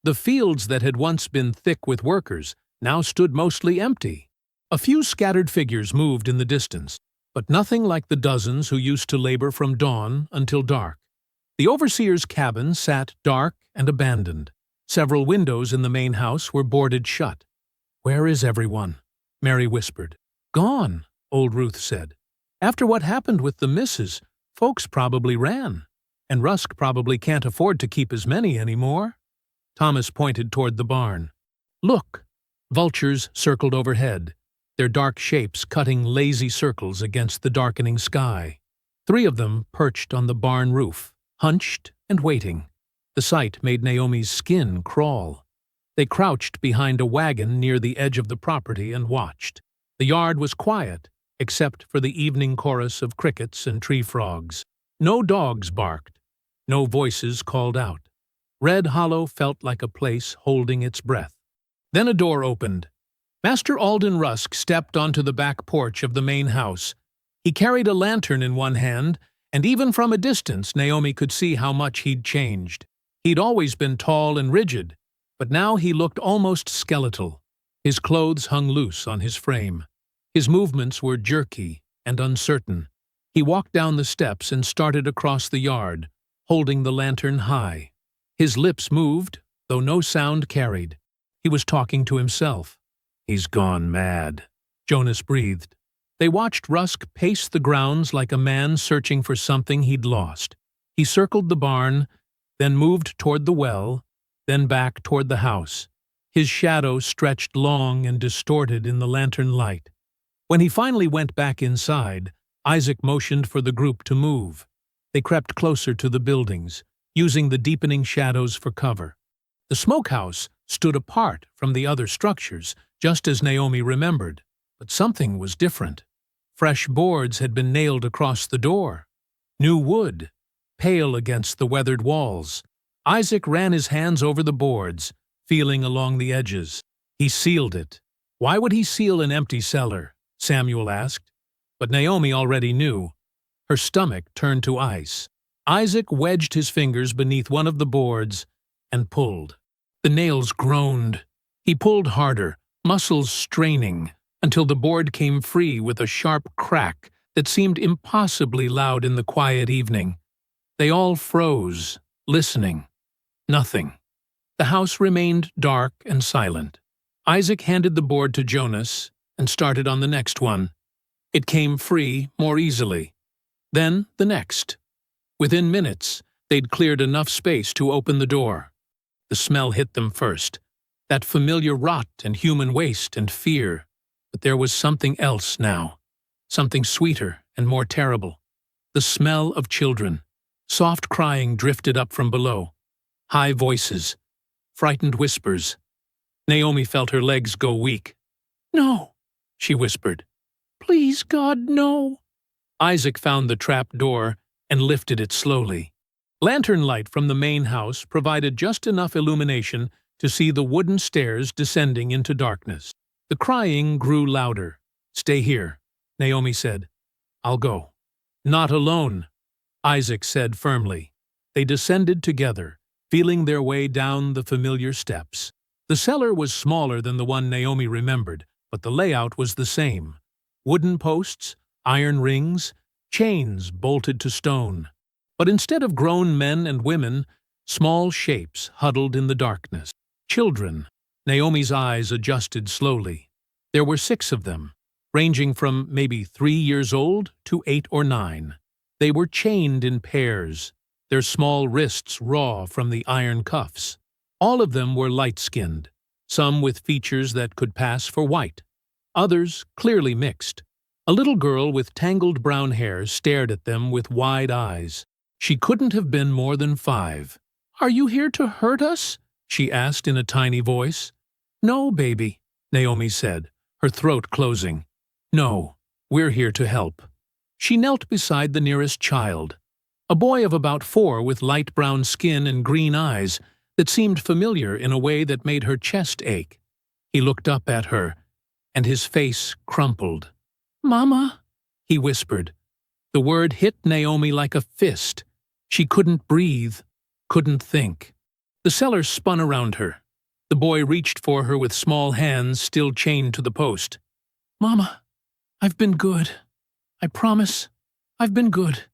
The fields that had once been thick with workers now stood mostly empty. A few scattered figures moved in the distance, but nothing like the dozens who used to labor from dawn until dark. The overseer's cabin sat dark and abandoned. Several windows in the main house were boarded shut. "Where is everyone?" Mary whispered. "Gone," old Ruth said. "After what happened with the missus, folks probably ran. And Rusk probably can't afford to keep as many anymore." Thomas pointed toward the barn. "Look!" Vultures circled overhead, their dark shapes cutting lazy circles against the darkening sky. 3 of them perched on the barn roof, hunched and waiting. The sight made Naomi's skin crawl. They crouched behind a wagon near the edge of the property and watched. The yard was quiet, except for the evening chorus of crickets and tree frogs. No dogs barked. No voices called out. Red Hollow felt like a place holding its breath. Then a door opened. Master Alden Rusk stepped onto the back porch of the main house. He carried a lantern in one hand, and even from a distance Naomi could see how much he'd changed. He'd always been tall and rigid, but now he looked almost skeletal. His clothes hung loose on his frame. His movements were jerky and uncertain. He walked down the steps and started across the yard, holding the lantern high. His lips moved, though no sound carried. He was talking to himself. "He's gone mad," Jonas breathed. They watched Rusk pace the grounds like a man searching for something he'd lost. He circled the barn, then moved toward the well, then back toward the house. His shadow stretched long and distorted in the lantern light. When he finally went back inside, Isaac motioned for the group to move. They crept closer to the buildings, using the deepening shadows for cover. The smokehouse stood apart from the other structures, just as Naomi remembered, but something was different. Fresh boards had been nailed across the door. New wood, pale against the weathered walls. Isaac ran his hands over the boards, feeling along the edges. He sealed it. Why would he seal an empty cellar? Samuel asked. But Naomi already knew. Her stomach turned to ice. Isaac wedged his fingers beneath one of the boards and pulled. The nails groaned. He pulled harder, muscles straining, until the board came free with a sharp crack that seemed impossibly loud in the quiet evening. They all froze, listening. Nothing. The house remained dark and silent. Isaac handed the board to Jonas and started on the next one. It came free more easily. Then the next. Within minutes, they'd cleared enough space to open the door. The smell hit them first. That familiar rot and human waste and fear. But there was something else now. Something sweeter and more terrible. The smell of children. Soft crying drifted up from below. High voices. Frightened whispers. Naomi felt her legs go weak. "No," she whispered. "Please, God, no." Isaac found the trap door and lifted it slowly. Lantern light from the main house provided just enough illumination to see the wooden stairs descending into darkness. The crying grew louder. "Stay here," Naomi said. "I'll go." "Not alone," Isaac said firmly. They descended together, feeling their way down the familiar steps. The cellar was smaller than the one Naomi remembered, but the layout was the same. wooden posts, iron rings, chains bolted to stone. But instead of grown men and women, small shapes huddled in the darkness. Children. Naomi's eyes adjusted slowly. There were 6 of them, ranging from maybe 3 years old to 8 or 9. They were chained in pairs, their small wrists raw from the iron cuffs. All of them were light-skinned, some with features that could pass for white, others clearly mixed. A little girl with tangled brown hair stared at them with wide eyes. She couldn't have been more than 5. "Are you here to hurt us?" she asked in a tiny voice. "No, baby," Naomi said, her throat closing. "No, we're here to help." She knelt beside the nearest child, a boy of about 4 with light brown skin and green eyes that seemed familiar in a way that made her chest ache. He looked up at her, and his face crumpled. "Mama," he whispered. The word hit Naomi like a fist. She couldn't breathe, couldn't think. The cellar spun around her. The boy reached for her with small hands still chained to the post. "Mama, I've been good. I promise, I've been good.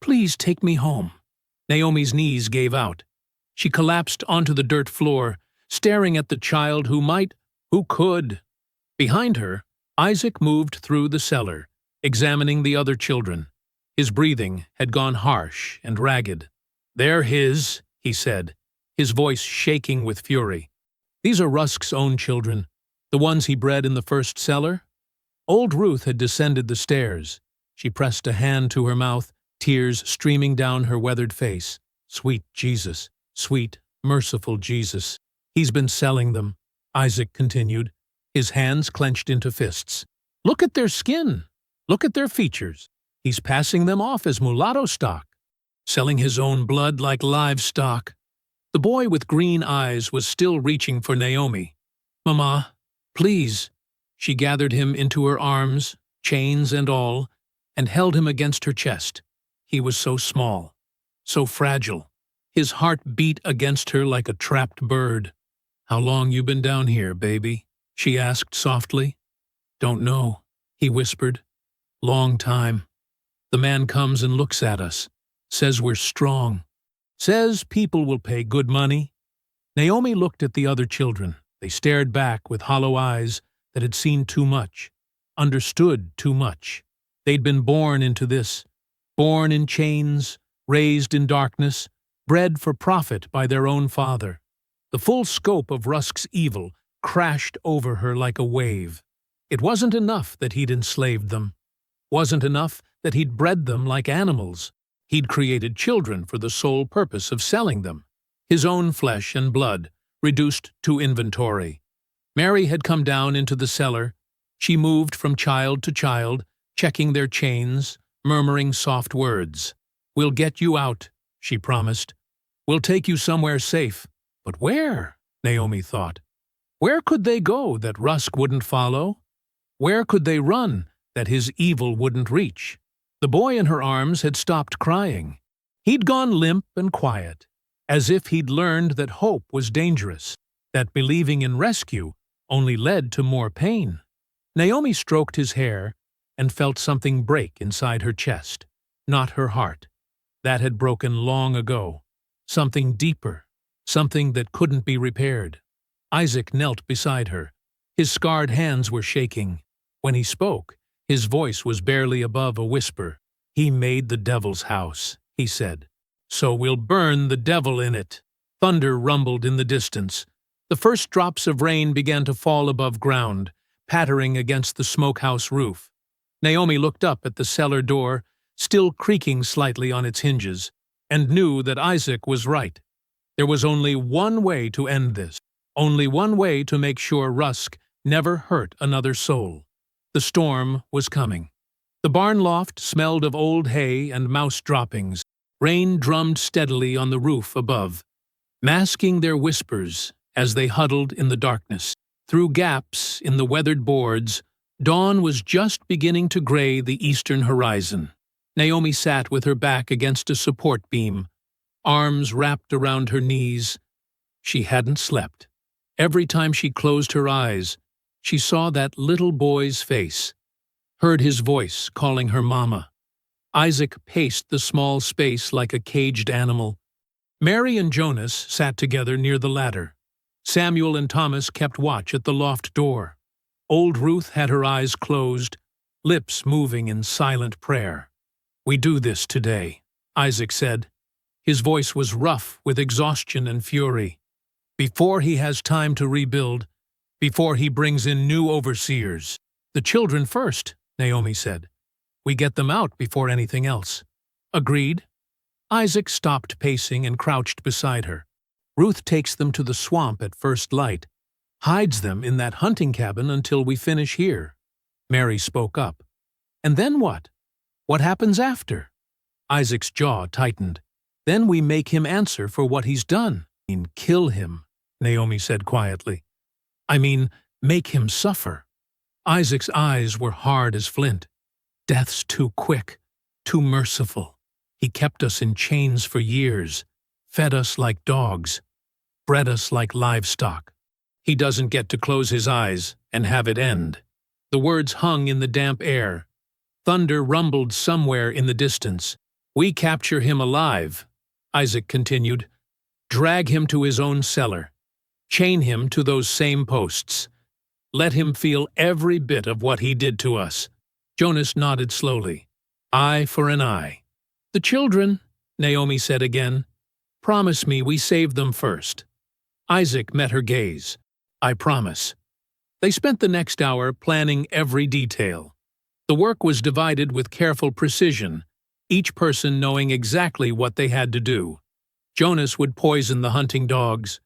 Please take me home." Naomi's knees gave out. She collapsed onto the dirt floor, staring at the child who could. Behind her, Isaac moved through the cellar, examining the other children. His breathing had gone harsh and ragged. "They're his," he said, his voice shaking with fury. "These are Rusk's own children, the ones he bred in the first cellar." Old Ruth had descended the stairs. She pressed a hand to her mouth, tears streaming down her weathered face. "Sweet Jesus, sweet, merciful Jesus. He's been selling them," Isaac continued, his hands clenched into fists. "Look at their skin. Look at their features. He's passing them off as mulatto stock, selling his own blood like livestock." The boy with green eyes was still reaching for Naomi. "Mama, please." She gathered him into her arms, chains and all, and held him against her chest. He was so small, so fragile. His heart beat against her like a trapped bird. "How long you been down here, baby?" she asked softly. "Don't know," he whispered. "Long time. The man comes and looks at us, says we're strong, says people will pay good money." Naomi looked at the other children. They stared back with hollow eyes that had seen too much, understood too much. They'd been born into this, born in chains, raised in darkness, bred for profit by their own father. The full scope of Rusk's evil crashed over her like a wave. It wasn't enough that he'd enslaved them. Wasn't enough that he'd bred them like animals. He'd created children for the sole purpose of selling them. His own flesh and blood, reduced to inventory. Mary had come down into the cellar. She moved from child to child, checking their chains, murmuring soft words. "We'll get you out," she promised. "We'll take you somewhere safe." But where? Naomi thought. Where could they go that Rusk wouldn't follow? Where could they run that his evil wouldn't reach? The boy in her arms had stopped crying. He'd gone limp and quiet, as if he'd learned that hope was dangerous, that believing in rescue only led to more pain. Naomi stroked his hair and felt something break inside her chest, not her heart. That had broken long ago. Something deeper, something that couldn't be repaired. Isaac knelt beside her. His scarred hands were shaking. When he spoke, his voice was barely above a whisper. "He made the devil's house," he said. "So we'll burn the devil in it." Thunder rumbled in the distance. The first drops of rain began to fall above ground, pattering against the smokehouse roof. Naomi looked up at the cellar door, still creaking slightly on its hinges, and knew that Isaac was right. There was only one way to end this, only one way to make sure Rusk never hurt another soul. The storm was coming. The barn loft smelled of old hay and mouse droppings. Rain drummed steadily on the roof above, masking their whispers as they huddled in the darkness. Through gaps in the weathered boards, dawn was just beginning to gray the eastern horizon. Naomi sat with her back against a support beam, arms wrapped around her knees. She hadn't slept. Every time she closed her eyes, she saw that little boy's face. heard his voice calling her mama. Isaac paced the small space like a caged animal. Mary and Jonas sat together near the ladder. Samuel and Thomas kept watch at the loft door. Old Ruth had her eyes closed, lips moving in silent prayer. "We do this today," Isaac said. His voice was rough with exhaustion and fury. "Before he has time to rebuild, before he brings in new overseers." "The children first," Naomi said. "We get them out before anything else." "Agreed." Isaac stopped pacing and crouched beside her. "Ruth takes them to the swamp at first light, hides them in that hunting cabin until we finish here." Mary spoke up. "And then what? What happens after?" Isaac's jaw tightened. "Then we make him answer for what he's done." "I mean, kill him," Naomi said quietly. "I mean, make him suffer." Isaac's eyes were hard as flint. "Death's too quick, too merciful. He kept us in chains for years, fed us like dogs, bred us like livestock. He doesn't get to close his eyes and have it end." The words hung in the damp air. Thunder rumbled somewhere in the distance. "We capture him alive," Isaac continued. "Drag him to his own cellar. Chain him to those same posts. Let him feel every bit of what he did to us." Jonas nodded slowly. "Eye for an eye." "The children," Naomi said again. "Promise me we save them first." Isaac met her gaze. "I promise." They spent the next hour planning every detail. The work was divided with careful precision, each person knowing exactly what they had to do. Jonas would poison the hunting dogs.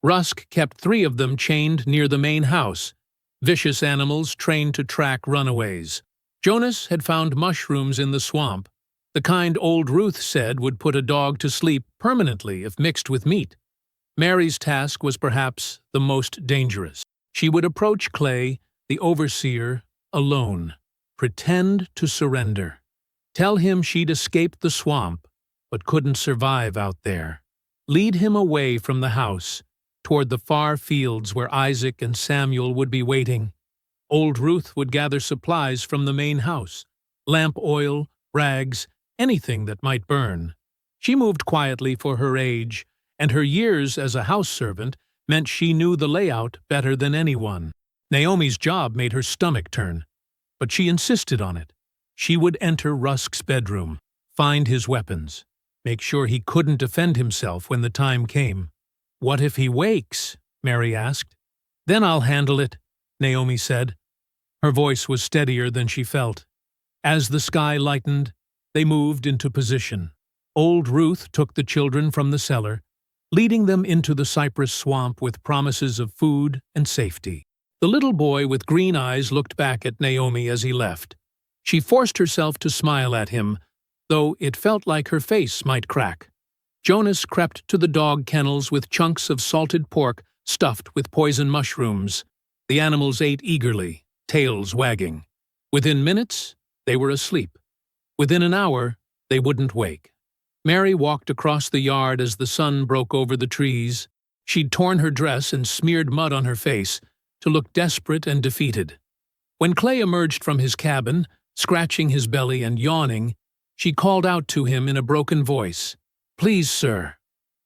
Rusk kept 3 of them chained near the main house, vicious animals trained to track runaways. Jonas had found mushrooms in the swamp, the kind old Ruth said would put a dog to sleep permanently if mixed with meat. Mary's task was perhaps the most dangerous. She would approach Clay, the overseer, alone, pretend to surrender. Tell him she'd escaped the swamp, but couldn't survive out there. Lead him away from the house, toward the far fields where Isaac and Samuel would be waiting. Old Ruth would gather supplies from the main house, lamp oil, rags, anything that might burn. She moved quietly for her age, and her years as a house servant meant she knew the layout better than anyone. Naomi's job made her stomach turn, but she insisted on it. She would enter Rusk's bedroom, find his weapons, make sure he couldn't defend himself when the time came. "What if he wakes?" Mary asked. "Then I'll handle it," Naomi said. Her voice was steadier than she felt. As the sky lightened, they moved into position. Old Ruth took the children from the cellar, leading them into the cypress swamp with promises of food and safety. The little boy with green eyes looked back at Naomi as he left. She forced herself to smile at him, though it felt like her face might crack. Jonas crept to the dog kennels with chunks of salted pork stuffed with poison mushrooms. The animals ate eagerly, tails wagging. Within minutes, they were asleep. Within an hour, they wouldn't wake. Mary walked across the yard as the sun broke over the trees. She'd torn her dress and smeared mud on her face to look desperate and defeated. When Clay emerged from his cabin, scratching his belly and yawning, she called out to him in a broken voice, "Please, sir.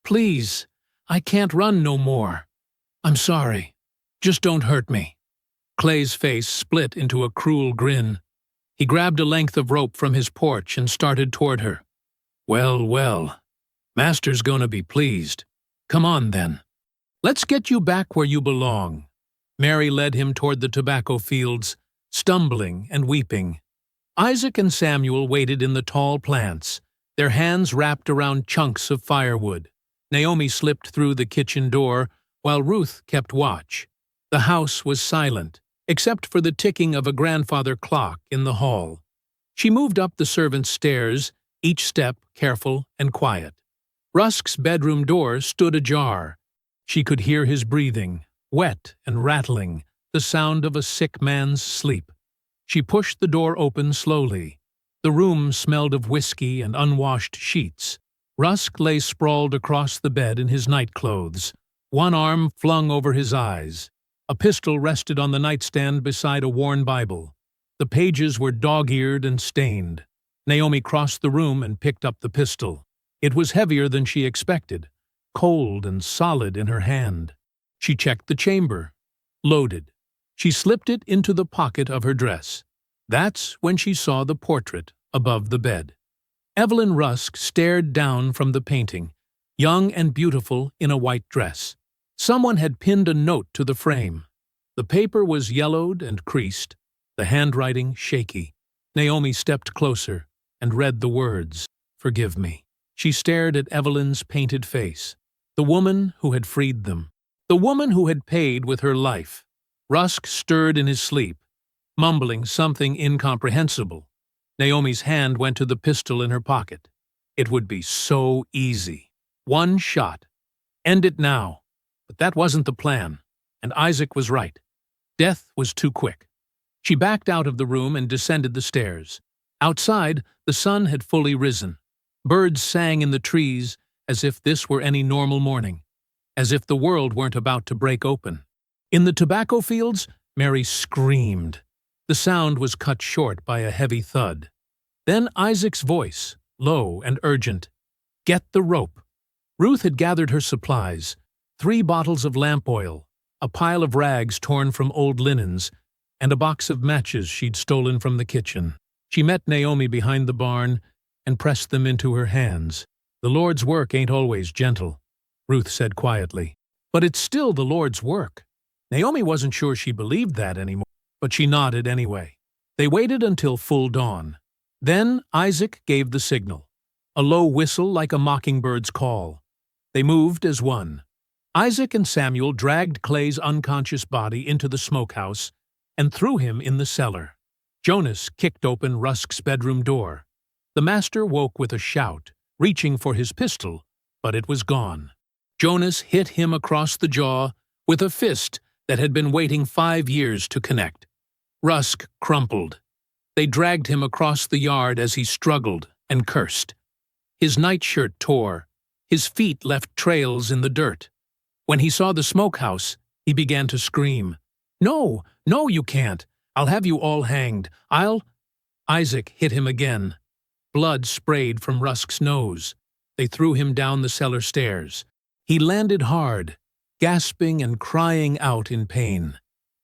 Please. I can't run no more. I'm sorry. Just don't hurt me." Clay's face split into a cruel grin. He grabbed a length of rope from his porch and started toward her. "Well, well. Master's gonna be pleased. Come on, then. Let's get you back where you belong." Mary led him toward the tobacco fields, stumbling and weeping. Isaac and Samuel waited in the tall plants, their hands wrapped around chunks of firewood. Naomi slipped through the kitchen door, while Ruth kept watch. The house was silent, except for the ticking of a grandfather clock in the hall. She moved up the servants' stairs, each step careful and quiet. Rusk's bedroom door stood ajar. She could hear his breathing, wet and rattling, the sound of a sick man's sleep. She pushed the door open slowly. The room smelled of whiskey and unwashed sheets. Rusk lay sprawled across the bed in his nightclothes, one arm flung over his eyes. A pistol rested on the nightstand beside a worn Bible. The pages were dog-eared and stained. Naomi crossed the room and picked up the pistol. It was heavier than she expected, cold and solid in her hand. She checked the chamber. Loaded. She slipped it into the pocket of her dress. That's when she saw the portrait above the bed. Evelyn Rusk stared down from the painting, young and beautiful in a white dress. Someone had pinned a note to the frame. The paper was yellowed and creased, the handwriting shaky. Naomi stepped closer and read the words, "Forgive me." She stared at Evelyn's painted face, the woman who had freed them, the woman who had paid with her life. Rusk stirred in his sleep, mumbling something incomprehensible. Naomi's hand went to the pistol in her pocket. It would be so easy. One shot. End it now. But that wasn't the plan, and Isaac was right. Death was too quick. She backed out of the room and descended the stairs. Outside, the sun had fully risen. Birds sang in the trees as if this were any normal morning, as if the world weren't about to break open. In the tobacco fields, Mary screamed. The sound was cut short by a heavy thud. Then Isaac's voice, low and urgent. "Get the rope." Ruth had gathered her supplies, 3 bottles of lamp oil, a pile of rags torn from old linens, and a box of matches she'd stolen from the kitchen. She met Naomi behind the barn and pressed them into her hands. "The Lord's work ain't always gentle," Ruth said quietly. "But it's still the Lord's work." Naomi wasn't sure she believed that anymore, but she nodded anyway. They waited until full dawn. Then Isaac gave the signal, a low whistle like a mockingbird's call. They moved as one. Isaac and Samuel dragged Clay's unconscious body into the smokehouse and threw him in the cellar. Jonas kicked open Rusk's bedroom door. The master woke with a shout, reaching for his pistol, but it was gone. Jonas hit him across the jaw with a fist that had been waiting 5 years to connect. Rusk crumpled. They dragged him across the yard as he struggled and cursed. His nightshirt tore. His feet left trails in the dirt. When he saw the smokehouse, he began to scream. "No, no, you can't. I'll have you all hanged. Isaac hit him again. Blood sprayed from Rusk's nose. They threw him down the cellar stairs. He landed hard, gasping and crying out in pain.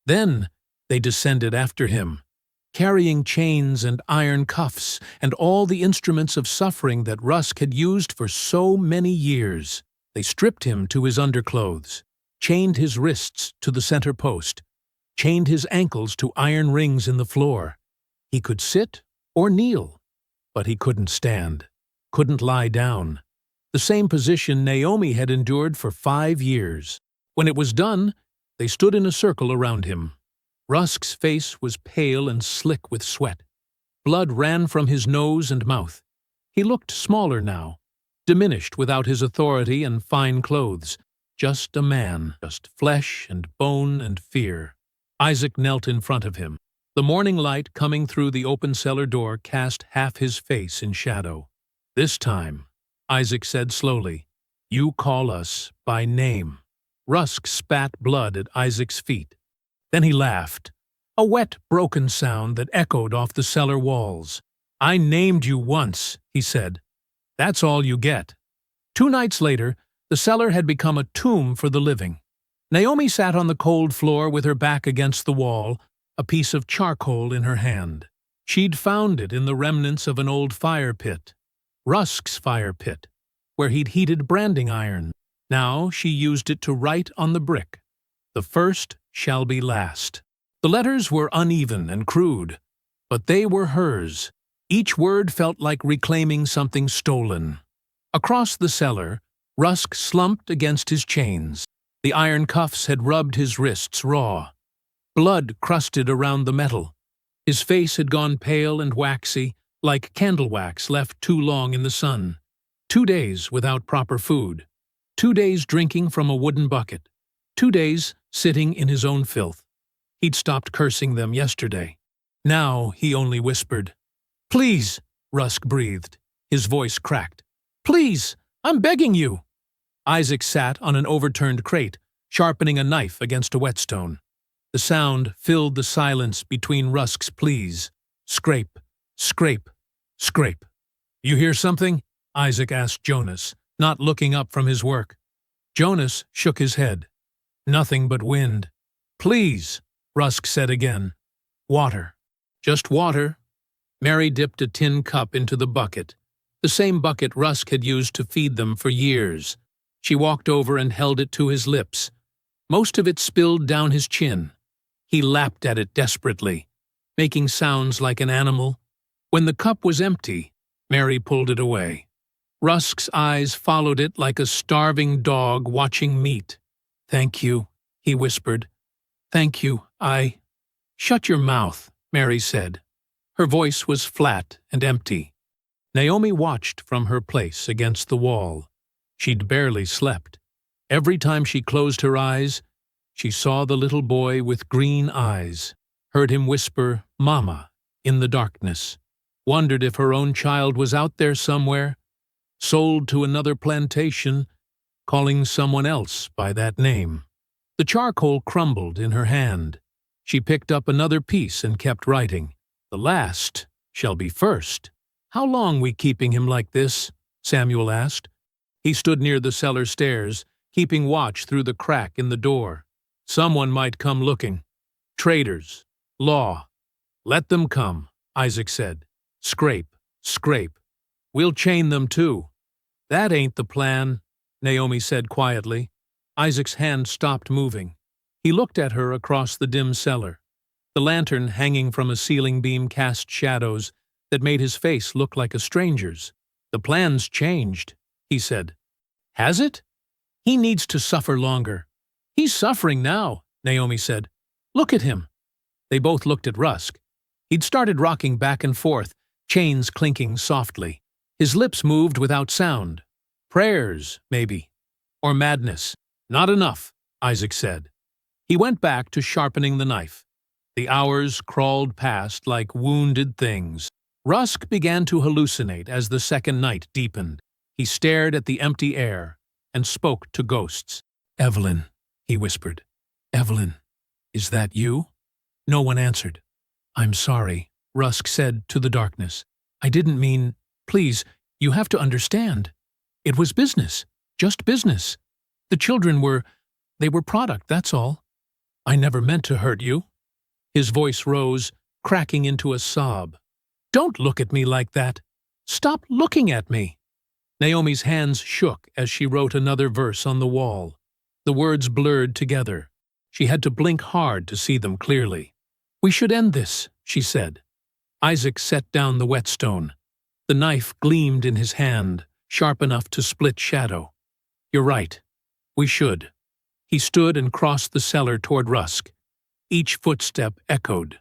Then they descended after him, carrying chains and iron cuffs and all the instruments of suffering that Rusk had used for so many years. They stripped him to his underclothes, chained his wrists to the center post, chained his ankles to iron rings in the floor. He could sit or kneel, but he couldn't stand, couldn't lie down. The same position Naomi had endured for 5 years. When it was done, they stood in a circle around him. Rusk's face was pale and slick with sweat. Blood ran from his nose and mouth. He looked smaller now, diminished without his authority and fine clothes. Just a man, just flesh and bone and fear. Isaac knelt in front of him. The morning light coming through the open cellar door cast half his face in shadow. "This time," Isaac said slowly, "you call us by name." Rusk spat blood at Isaac's feet. Then he laughed, a wet, broken sound that echoed off the cellar walls. "I named you once," he said. "That's all you get." 2 nights later, the cellar had become a tomb for the living. Naomi sat on the cold floor with her back against the wall, a piece of charcoal in her hand. She'd found it in the remnants of an old fire pit, Rusk's fire pit, where he'd heated branding iron. Now she used it to write on the brick, "The first shall be last." The letters were uneven and crude, but they were hers. Each word felt like reclaiming something stolen. Across the cellar, Rusk slumped against his chains. The iron cuffs had rubbed his wrists raw. Blood crusted around the metal. His face had gone pale and waxy, like candle wax left too long in the sun. 2 days without proper food. 2 days drinking from a wooden bucket. 2 days sitting in his own filth. He'd stopped cursing them yesterday. Now he only whispered. "Please," Rusk breathed. His voice cracked. "Please, I'm begging you." Isaac sat on an overturned crate, sharpening a knife against a whetstone. The sound filled the silence between Rusk's pleas. Scrape, scrape, scrape. You hear something? Isaac asked Jonas, not looking up from his work. Jonas shook his head. Nothing but wind. Please, Rusk said again. Water. Just water. Mary dipped a tin cup into the bucket, the same bucket Rusk had used to feed them for years. She walked over and held it to his lips. Most of it spilled down his chin. He lapped at it desperately, making sounds like an animal. When the cup was empty, Mary pulled it away. Rusk's eyes followed it like a starving dog watching meat. Thank you, he whispered. Thank you, Shut your mouth, Mary said. Her voice was flat and empty. Naomi watched from her place against the wall. She'd barely slept. Every time she closed her eyes, she saw the little boy with green eyes, heard him whisper, Mama, in the darkness, wondered if her own child was out there somewhere, sold to another plantation, calling someone else by that name. The charcoal crumbled in her hand. She picked up another piece and kept writing. The last shall be first. How long we keeping him like this? Samuel asked. He stood near the cellar stairs, keeping watch through the crack in the door. Someone might come looking. Traitors. Law. Let them come, Isaac said. Scrape, scrape. We'll chain them too. That ain't the plan, Naomi said quietly. Isaac's hand stopped moving. He looked at her across the dim cellar. The lantern hanging from a ceiling beam cast shadows that made his face look like a stranger's. The plan's changed, he said. Has it? He needs to suffer longer. He's suffering now, Naomi said. Look at him. They both looked at Rusk. He'd started rocking back and forth, chains clinking softly. His lips moved without sound. Prayers, maybe. Or madness. Not enough, Isaac said. He went back to sharpening the knife. The hours crawled past like wounded things. Rusk began to hallucinate as the second night deepened. He stared at the empty air and spoke to ghosts. Evelyn, he whispered. Evelyn, is that you? No one answered. I'm sorry, Rusk said to the darkness. I didn't mean, please, you have to understand. It was business, just business. The children were product, that's all. I never meant to hurt you. His voice rose, cracking into a sob. Don't look at me like that. Stop looking at me. Naomi's hands shook as she wrote another verse on the wall. The words blurred together. She had to blink hard to see them clearly. We should end this, she said. Isaac set down the whetstone. The knife gleamed in his hand, sharp enough to split shadow. You're right. We should. He stood and crossed the cellar toward Rusk. Each footstep echoed.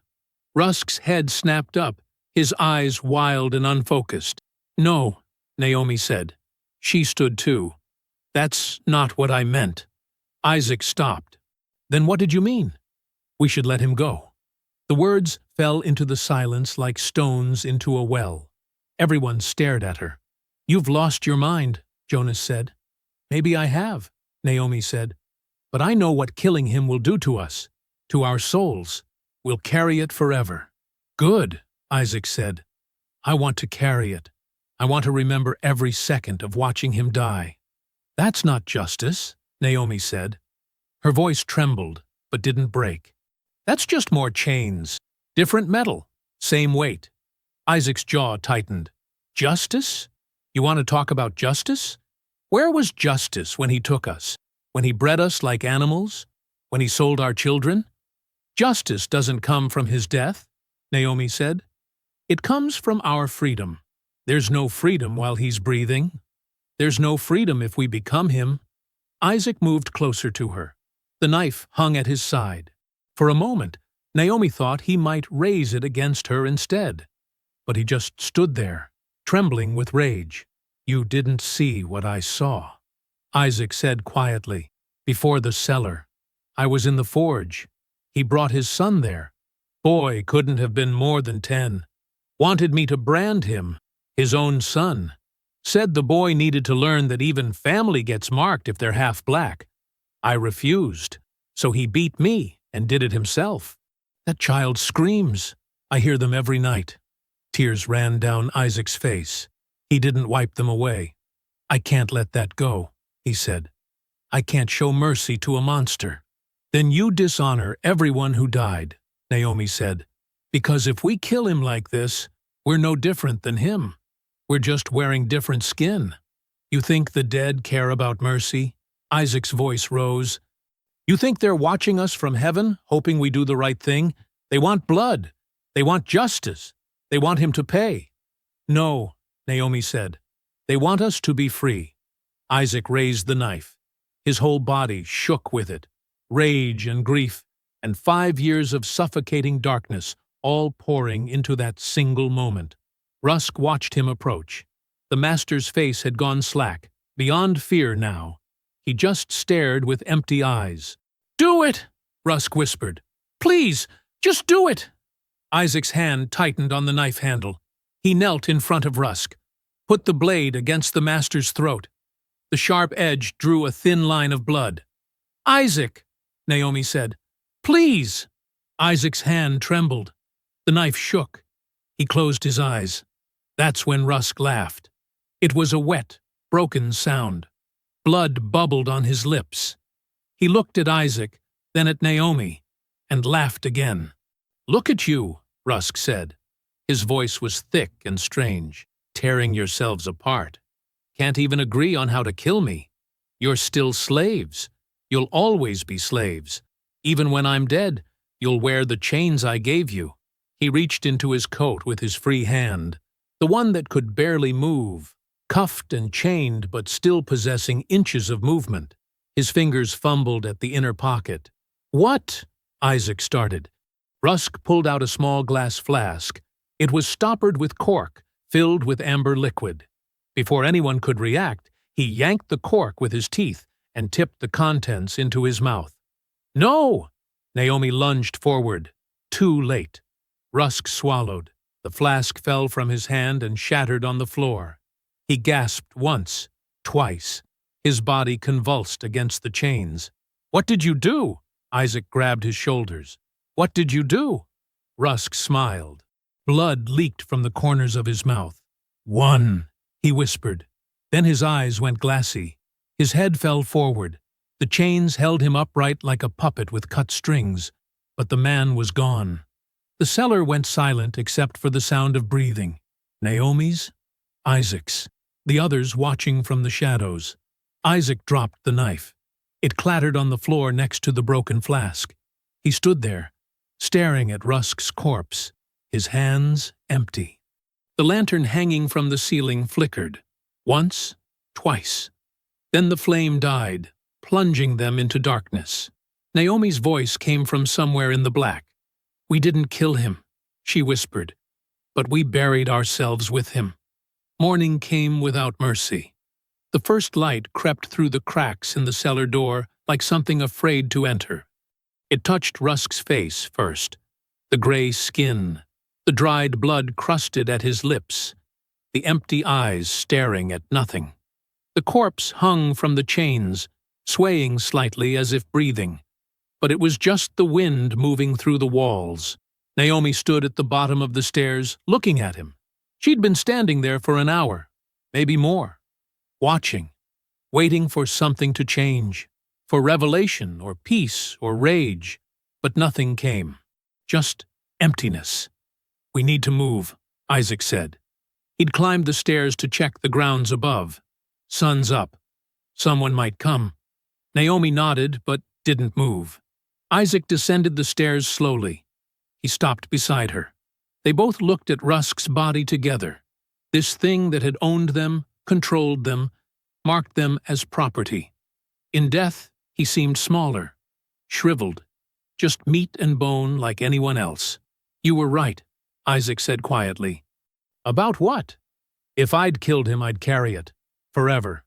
Rusk's head snapped up, his eyes wild and unfocused. No, Naomi said. She stood too. That's not what I meant. Isaac stopped. Then what did you mean? We should let him go. The words fell into the silence like stones into a well. Everyone stared at her. You've lost your mind, Jonas said. Maybe I have, Naomi said. But I know what killing him will do to us, to our souls. We'll carry it forever. Good, Isaac said. I want to carry it. I want to remember every second of watching him die. That's not justice, Naomi said. Her voice trembled, but didn't break. That's just more chains. Different metal, same weight. Isaac's jaw tightened. Justice? You want to talk about justice? Where was justice when he took us? When he bred us like animals? When he sold our children? Justice doesn't come from his death, Naomi said. It comes from our freedom. There's no freedom while he's breathing. There's no freedom if we become him. Isaac moved closer to her. The knife hung at his side. For a moment, Naomi thought he might raise it against her instead. But he just stood there, trembling with rage. You didn't see what I saw, Isaac said quietly. Before the cellar. I was in the forge. He brought his son there. Boy couldn't have been more than 10. Wanted me to brand him, his own son. Said the boy needed to learn that even family gets marked if they're half black. I refused, so he beat me and did it himself. That child screams. I hear them every night. Tears ran down Isaac's face. He didn't wipe them away. I can't let that go, he said. I can't show mercy to a monster. Then you dishonor everyone who died, Naomi said. Because if we kill him like this, we're no different than him. We're just wearing different skin. You think the dead care about mercy? Isaac's voice rose. You think they're watching us from heaven, hoping we do the right thing? They want blood. They want justice. They want him to pay. No, Naomi said. They want us to be free. Isaac raised the knife. His whole body shook with it. Rage and grief, and 5 years of suffocating darkness, all pouring into that single moment. Rusk watched him approach. The master's face had gone slack, beyond fear now. He just stared with empty eyes. Do it, Rusk whispered. Please, just do it. Isaac's hand tightened on the knife handle. He knelt in front of Rusk, put the blade against the master's throat. The sharp edge drew a thin line of blood. Isaac, Naomi said. Please. Isaac's hand trembled. The knife shook. He closed his eyes. That's when Rusk laughed. It was a wet, broken sound. Blood bubbled on his lips. He looked at Isaac, then at Naomi, and laughed again. Look at you, Rusk said. His voice was thick and strange. Tearing yourselves apart. Can't even agree on how to kill me. You're still slaves. You'll always be slaves. Even when I'm dead, you'll wear the chains I gave you. He reached into his coat with his free hand, the one that could barely move, cuffed and chained but still possessing inches of movement. His fingers fumbled at the inner pocket. What? Isaac started. Rusk pulled out a small glass flask. It was stoppered with cork, filled with amber liquid. Before anyone could react, he yanked the cork with his teeth and tipped the contents into his mouth. No! Naomi lunged forward. Too late. Rusk swallowed. The flask fell from his hand and shattered on the floor. He gasped once, twice. His body convulsed against the chains. What did you do? Isaac grabbed his shoulders. What did you do? Rusk smiled. Blood leaked from the corners of his mouth. One, he whispered. Then his eyes went glassy. His head fell forward. The chains held him upright like a puppet with cut strings, but the man was gone. The cellar went silent except for the sound of breathing. Naomi's, Isaac's, the others watching from the shadows. Isaac dropped the knife. It clattered on the floor next to the broken flask. He stood there, staring at Rusk's corpse, his hands empty. The lantern hanging from the ceiling flickered. Once, twice. Then the flame died, plunging them into darkness. Naomi's voice came from somewhere in the black. We didn't kill him, she whispered, but we buried ourselves with him. Morning came without mercy. The first light crept through the cracks in the cellar door like something afraid to enter. It touched Rusk's face first, the gray skin, the dried blood crusted at his lips, the empty eyes staring at nothing. The corpse hung from the chains, swaying slightly as if breathing, but it was just the wind moving through the walls. Naomi stood at the bottom of the stairs, looking at him. She'd been standing there for an hour, maybe more, watching, waiting for something to change, for revelation or peace or rage, but nothing came. Just emptiness. We need to move, Isaac said. He'd climbed the stairs to check the grounds above. Sun's up. Someone might come. Naomi nodded, but didn't move. Isaac descended the stairs slowly. He stopped beside her. They both looked at Rusk's body together. This thing that had owned them, controlled them, marked them as property. In death, he seemed smaller, shriveled, just meat and bone like anyone else. You were right, Isaac said quietly. About what? If I'd killed him, I'd carry it. Forever.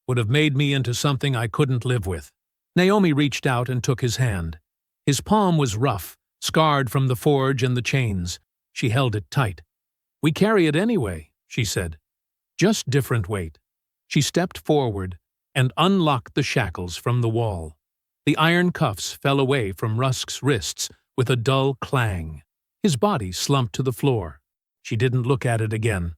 Would have made me into something I couldn't live with. Naomi reached out and took his hand. His palm was rough, scarred from the forge and the chains. She held it tight. We carry it anyway, she said. Just different weight. She stepped forward and unlocked the shackles from the wall. The iron cuffs fell away from Rusk's wrists with a dull clang. His body slumped to the floor. She didn't look at it again.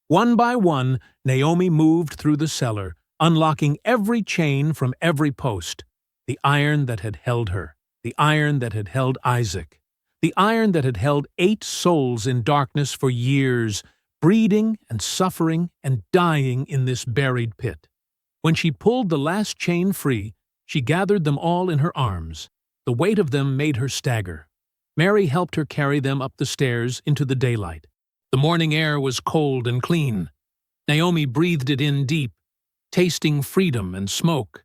One by one, Naomi moved through the cellar, unlocking every chain from every post. The iron that had held her, the iron that had held Isaac, the iron that had held 8 souls in darkness for years, breeding and suffering and dying in this buried pit. When she pulled the last chain free, she gathered them all in her arms. The weight of them made her stagger. Mary helped her carry them up the stairs into the daylight. The morning air was cold and clean. Naomi breathed it in deep, tasting freedom and smoke,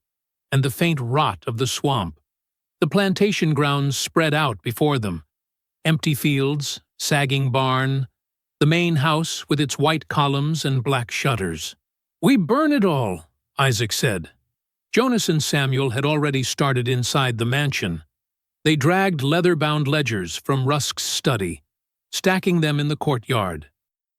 and the faint rot of the swamp. The plantation grounds spread out before them. Empty fields, sagging barn, the main house with its white columns and black shutters. "We burn it all," Isaac said. Jonas and Samuel had already started inside the mansion. They dragged leather-bound ledgers from Rusk's study, stacking them in the courtyard.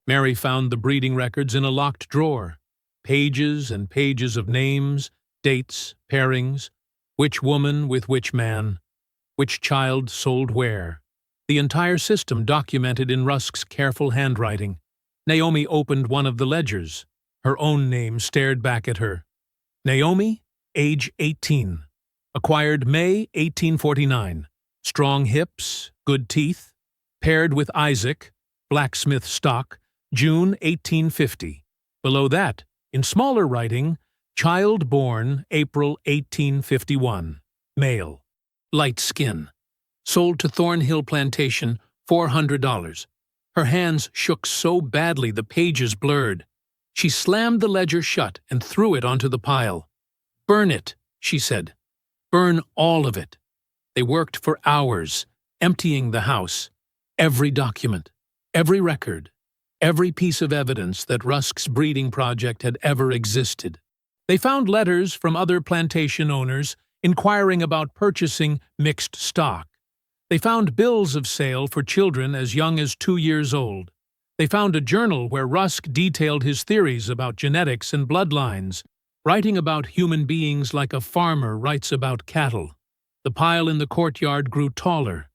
Mary found the breeding records in a locked drawer. Pages and pages of names, dates, pairings, which woman with which man, which child sold where. The entire system documented in Rusk's careful handwriting. Naomi opened one of the ledgers. Her own name stared back at her. Naomi, age 18. Acquired May 1849. Strong hips, good teeth. Paired with Isaac, blacksmith stock, June 1850. Below that, in smaller writing, child born April 1851. Male. Light skin. Sold to Thornhill Plantation, $400. Her hands shook so badly the pages blurred. She slammed the ledger shut and threw it onto the pile. "Burn it," she said. "Burn all of it." They worked for hours, emptying the house. Every document, every record, every piece of evidence that Rusk's breeding project had ever existed. They found letters from other plantation owners inquiring about purchasing mixed stock. They found bills of sale for children as young as 2 years old. They found a journal where Rusk detailed his theories about genetics and bloodlines, writing about human beings like a farmer writes about cattle. The pile in the courtyard grew taller.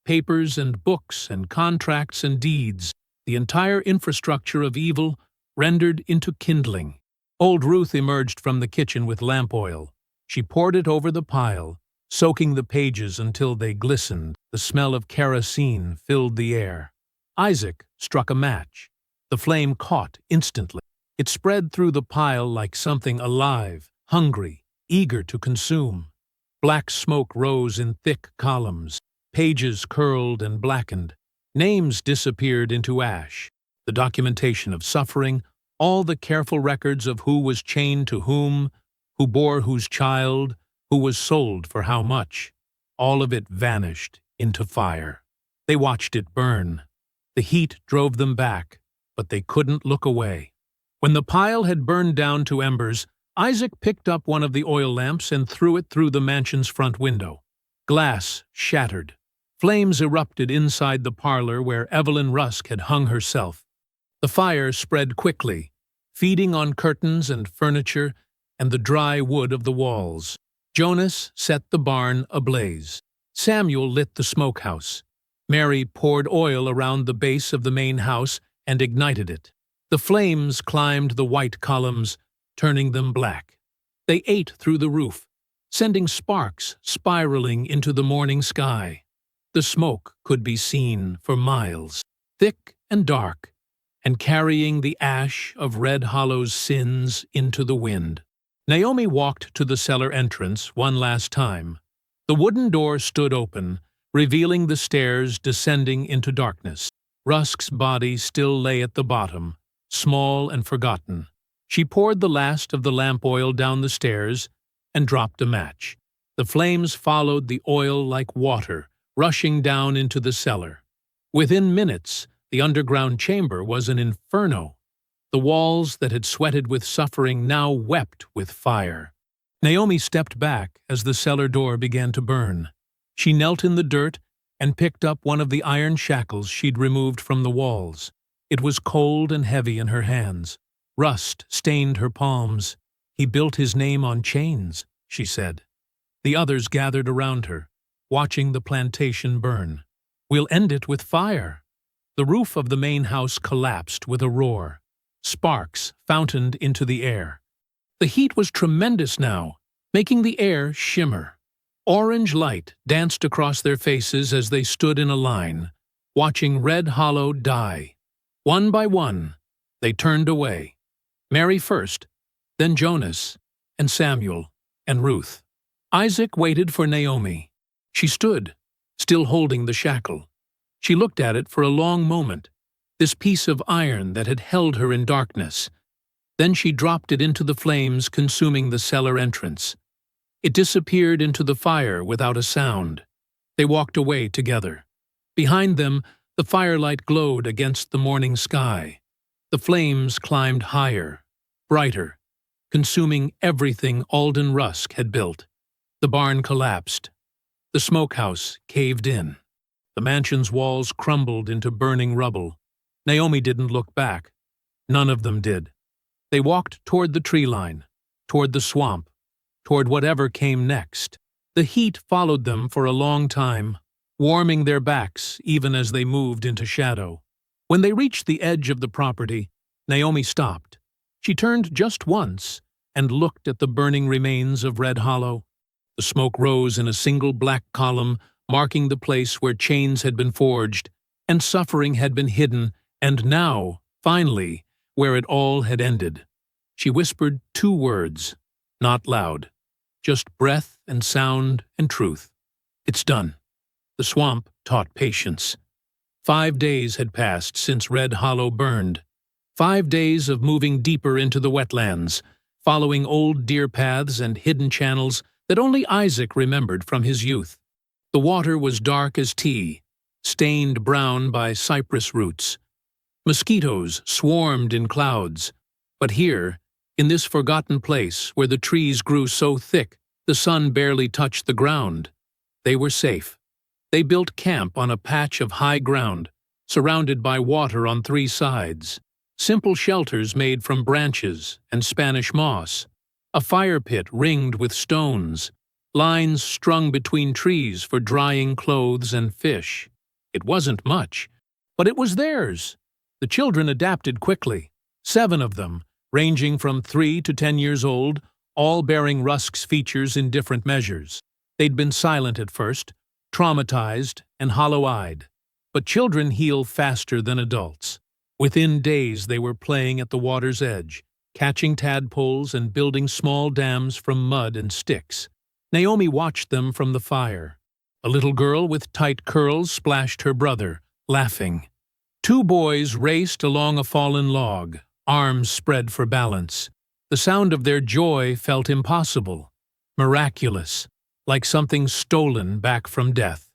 Papers and books and contracts and deeds, the entire infrastructure of evil rendered into kindling. Old Ruth emerged from the kitchen with lamp oil. She poured it over the pile, soaking the pages until they glistened. The smell of kerosene filled the air. Isaac struck a match. The flame caught instantly. It spread through the pile like something alive, hungry, eager to consume. Black smoke rose in thick columns. Pages curled and blackened. Names disappeared into ash. The documentation of suffering, all the careful records of who was chained to whom, who bore whose child, who was sold for how much. All of it vanished into fire. They watched it burn. The heat drove them back, but they couldn't look away. When the pile had burned down to embers, Isaac picked up one of the oil lamps and threw it through the mansion's front window. Glass shattered. Flames erupted inside the parlor where Evelyn Rusk had hung herself. The fire spread quickly, feeding on curtains and furniture and the dry wood of the walls. Jonas set the barn ablaze. Samuel lit the smokehouse. Mary poured oil around the base of the main house and ignited it. The flames climbed the white columns, turning them black. They ate through the roof, sending sparks spiraling into the morning sky. The smoke could be seen for miles, thick and dark, and carrying the ash of Red Hollow's sins into the wind. Naomi walked to the cellar entrance one last time. The wooden door stood open, revealing the stairs descending into darkness. Rusk's body still lay at the bottom, small and forgotten. She poured the last of the lamp oil down the stairs and dropped a match. The flames followed the oil like water, rushing down into the cellar. Within minutes, the underground chamber was an inferno. The walls that had sweated with suffering now wept with fire. Naomi stepped back as the cellar door began to burn. She knelt in the dirt and picked up one of the iron shackles she'd removed from the walls. It was cold and heavy in her hands. Rust stained her palms. "He built his name on chains," she said. The others gathered around her, watching the plantation burn. "We'll end it with fire." The roof of the main house collapsed with a roar. Sparks fountained into the air. The heat was tremendous now, making the air shimmer. Orange light danced across their faces as they stood in a line, watching Red Hollow die. One by one, they turned away. Mary first, then Jonas, and Samuel, and Ruth. Isaac waited for Naomi. She stood, still holding the shackle. She looked at it for a long moment, this piece of iron that had held her in darkness. Then she dropped it into the flames, consuming the cellar entrance. It disappeared into the fire without a sound. They walked away together. Behind them, the firelight glowed against the morning sky. The flames climbed higher, brighter, consuming everything Alden Rusk had built. The barn collapsed. The smokehouse caved in. The mansion's walls crumbled into burning rubble. Naomi didn't look back. None of them did. They walked toward the tree line, toward the swamp, toward whatever came next. The heat followed them for a long time, warming their backs even as they moved into shadow. When they reached the edge of the property, Naomi stopped. She turned just once and looked at the burning remains of Red Hollow. The smoke rose in a single black column, marking the place where chains had been forged and suffering had been hidden, and now, finally, where it all had ended. She whispered 2 words, not loud, just breath and sound and truth. "It's done." The swamp taught patience. 5 days had passed since Red Hollow burned. 5 days of moving deeper into the wetlands, following old deer paths and hidden channels that only Isaac remembered from his youth. The water was dark as tea, stained brown by cypress roots. Mosquitoes swarmed in clouds, but here, in this forgotten place where the trees grew so thick the sun barely touched the ground, they were safe. They built camp on a patch of high ground, surrounded by water on 3 sides. Simple shelters made from branches and Spanish moss, a fire pit ringed with stones, lines strung between trees for drying clothes and fish. It wasn't much, but it was theirs. The children adapted quickly, 7 of them, ranging from 3 to 10 years old, all bearing Rusk's features in different measures. They'd been silent at first, traumatized and hollow-eyed, but children heal faster than adults. Within days they were playing at the water's edge, catching tadpoles and building small dams from mud and sticks. Naomi watched them from the fire. A little girl with tight curls splashed her brother, laughing. 2 boys raced along a fallen log, arms spread for balance. The sound of their joy felt impossible, miraculous, like something stolen back from death.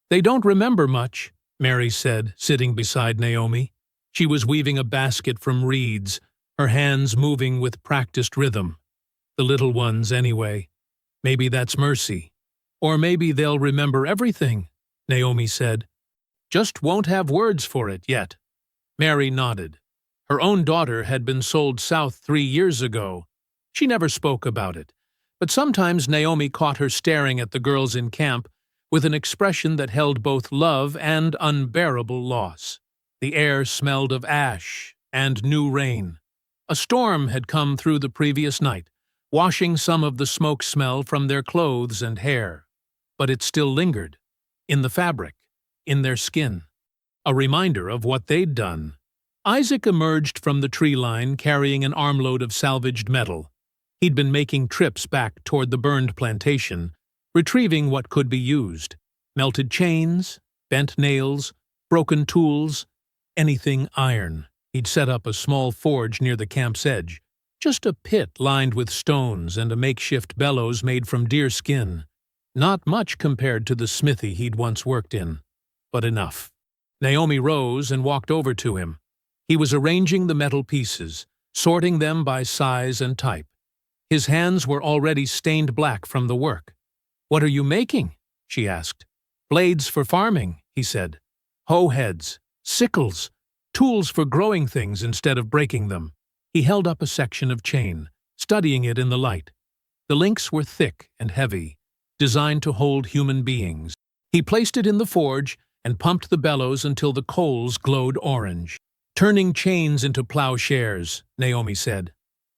"They don't remember much," Mary said, sitting beside Naomi. She was weaving a basket from reeds, her hands moving with practiced rhythm. "The little ones, anyway. Maybe that's mercy. Or maybe they'll remember everything," Naomi said. "Just won't have words for it yet." Mary nodded. Her own daughter had been sold south 3 years ago. She never spoke about it, but sometimes Naomi caught her staring at the girls in camp with an expression that held both love and unbearable loss. The air smelled of ash and new rain. A storm had come through the previous night, washing some of the smoke smell from their clothes and hair. But it still lingered, in the fabric, in their skin, a reminder of what they'd done. Isaac emerged from the tree line carrying an armload of salvaged metal. He'd been making trips back toward the burned plantation, retrieving what could be used: melted chains, bent nails, broken tools, anything iron. He'd set up a small forge near the camp's edge, just a pit lined with stones and a makeshift bellows made from deer skin. Not much compared to the smithy he'd once worked in, but enough. Naomi rose and walked over to him. He was arranging the metal pieces, sorting them by size and type. His hands were already stained black from the work. "What are you making?" she asked. "Blades for farming," he said. "Hoe heads, sickles, tools for growing things instead of breaking them." He held up a section of chain, studying it in the light. The links were thick and heavy, designed to hold human beings. He placed it in the forge and pumped the bellows until the coals glowed orange. "Turning chains into plowshares," Naomi said.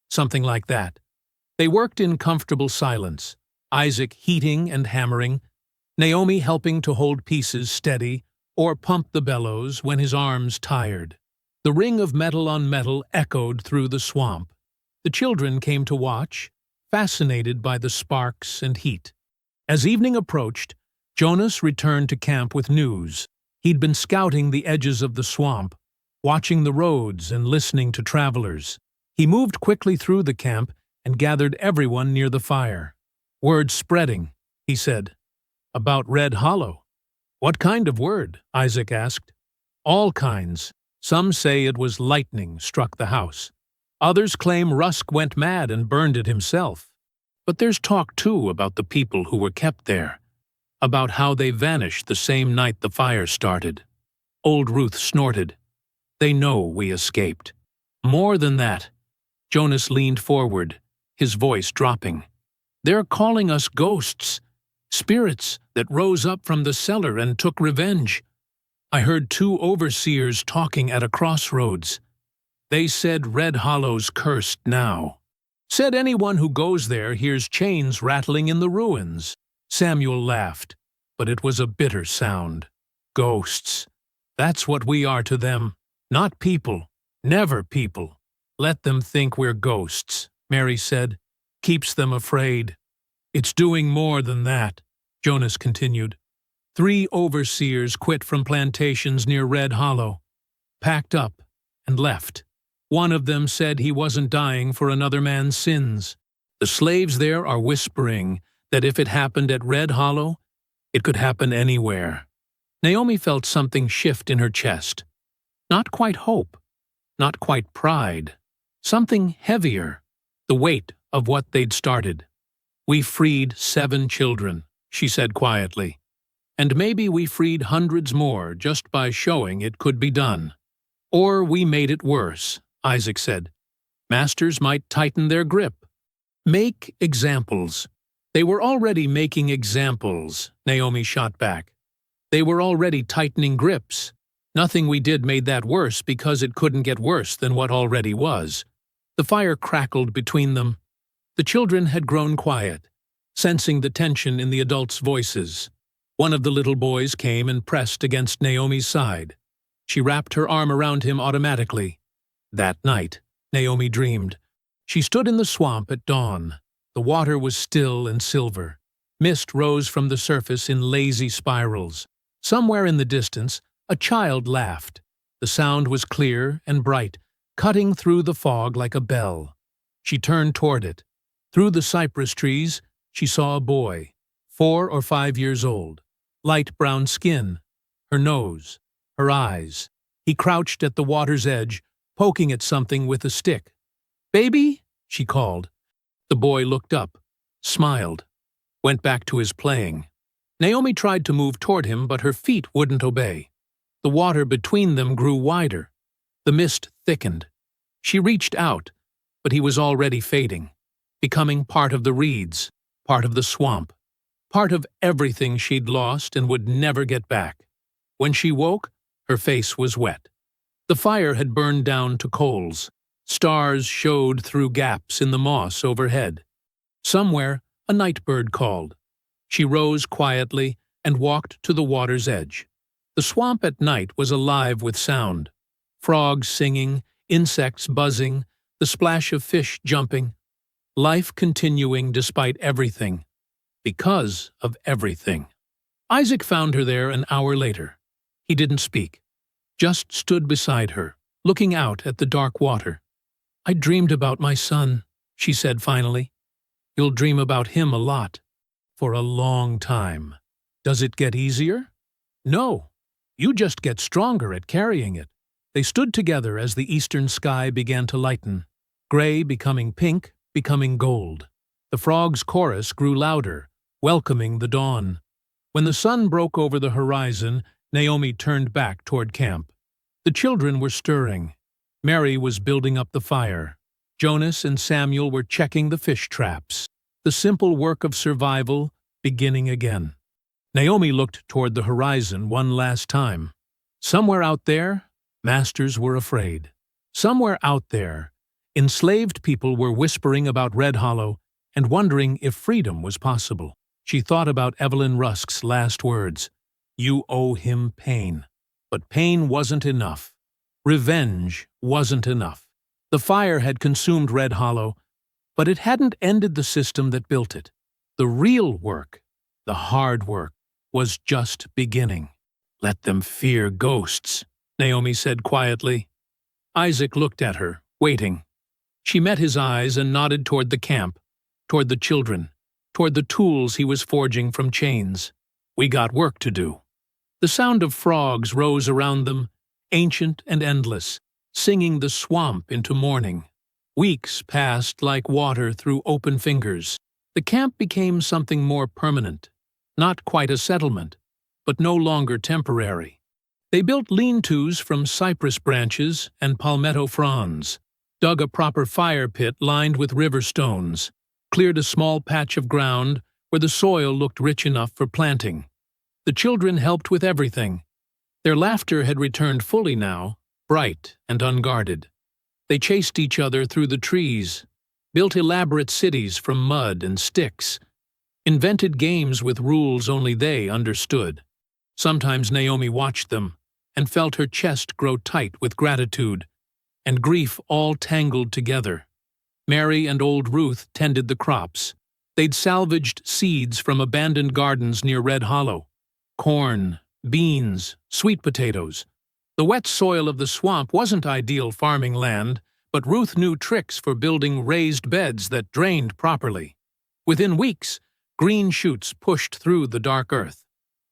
Something like that. They worked in comfortable silence, Isaac heating and hammering, Naomi helping to hold pieces steady or pump the bellows when his arms tired. The ring of metal on metal echoed through the swamp. The children came to watch, fascinated by the sparks and heat. As evening approached, Jonas returned to camp with news. He'd been scouting the edges of the swamp, watching the roads and listening to travelers. He moved quickly through the camp and gathered everyone near the fire. "Word spreading," he said. "About Red Hollow." "What kind of word?" Isaac asked. "All kinds. Some say it was lightning struck the house. Others claim Rusk went mad and burned it himself. But there's talk, too, about the people who were kept there, about how they vanished the same night the fire started." Old Ruth snorted. "They know we escaped." "More than that." Jonas leaned forward, his voice dropping. "They're calling us ghosts, spirits that rose up from the cellar and took revenge. I heard 2 overseers talking at a crossroads. They said Red Hollow's cursed now. Said anyone who goes there hears chains rattling in the ruins." Samuel laughed, but it was a bitter sound. "Ghosts. That's what we are to them. Not people. Never people. Let them think we're ghosts," Mary said. "Keeps them afraid." "It's doing more than that," Jonas continued. 3 overseers quit from plantations near Red Hollow, packed up, and left. One of them said he wasn't dying for another man's sins. The slaves there are whispering that if it happened at Red Hollow, it could happen anywhere. Naomi felt something shift in her chest. Not quite hope, not quite pride. Something heavier, the weight of what they'd started. "We freed 7 children," she said quietly. "And maybe we freed hundreds more just by showing it could be done. Or we made it worse," Isaac said. "Masters might tighten their grip. Make examples." "They were already making examples," Naomi shot back. "They were already tightening grips. Nothing we did made that worse because it couldn't get worse than what already was." The fire crackled between them. The children had grown quiet, sensing the tension in the adults' voices. One of the little boys came and pressed against Naomi's side. She wrapped her arm around him automatically. That night, Naomi dreamed. She stood in the swamp at dawn. The water was still and silver. Mist rose from the surface in lazy spirals. Somewhere in the distance, a child laughed. The sound was clear and bright, cutting through the fog like a bell. She turned toward it. Through the cypress trees, she saw a boy, 4 or 5 years old. Light brown skin, her nose, her eyes. He crouched at the water's edge, poking at something with a stick. "Baby?" she called. The boy looked up, smiled, went back to his playing. Naomi tried to move toward him, but her feet wouldn't obey. The water between them grew wider. The mist thickened. She reached out, but he was already fading, becoming part of the reeds, part of the swamp, part of everything she'd lost and would never get back. When she woke, her face was wet. The fire had burned down to coals. Stars showed through gaps in the moss overhead. Somewhere, a night bird called. She rose quietly and walked to the water's edge. The swamp at night was alive with sound. Frogs singing, insects buzzing, the splash of fish jumping. Life continuing despite everything. Because of everything. Isaac found her there an hour later. He didn't speak, just stood beside her, looking out at the dark water. "I dreamed about my son," she said finally. "You'll dream about him a lot. For a long time. Does it get easier?" "No. You just get stronger at carrying it." They stood together as the eastern sky began to lighten, gray becoming pink, becoming gold. The frogs' chorus grew louder, welcoming the dawn. When the sun broke over the horizon, Naomi turned back toward camp. The children were stirring. Mary was building up the fire. Jonas and Samuel were checking the fish traps. The simple work of survival, beginning again. Naomi looked toward the horizon one last time. Somewhere out there, masters were afraid. Somewhere out there, enslaved people were whispering about Red Hollow and wondering if freedom was possible. She thought about Evelyn Rusk's last words. You owe him pain. But pain wasn't enough. Revenge wasn't enough. The fire had consumed Red Hollow, but it hadn't ended the system that built it. The real work, the hard work, was just beginning. Let them fear ghosts, Naomi said quietly. Isaac looked at her, waiting. She met his eyes and nodded toward the camp, toward the children, toward the tools he was forging from chains. We got work to do. The sound of frogs rose around them, ancient and endless, singing the swamp into morning. Weeks passed like water through open fingers. The camp became something more permanent, not quite a settlement, but no longer temporary. They built lean-tos from cypress branches and palmetto fronds, dug a proper fire pit lined with river stones, cleared a small patch of ground where the soil looked rich enough for planting. The children helped with everything. Their laughter had returned fully now, bright and unguarded. They chased each other through the trees, built elaborate cities from mud and sticks, invented games with rules only they understood. Sometimes Naomi watched them and felt her chest grow tight with gratitude and grief all tangled together. Mary and old Ruth tended the crops. They'd salvaged seeds from abandoned gardens near Red Hollow. Corn, beans, sweet potatoes. The wet soil of the swamp wasn't ideal farming land, but Ruth knew tricks for building raised beds that drained properly. Within weeks, green shoots pushed through the dark earth.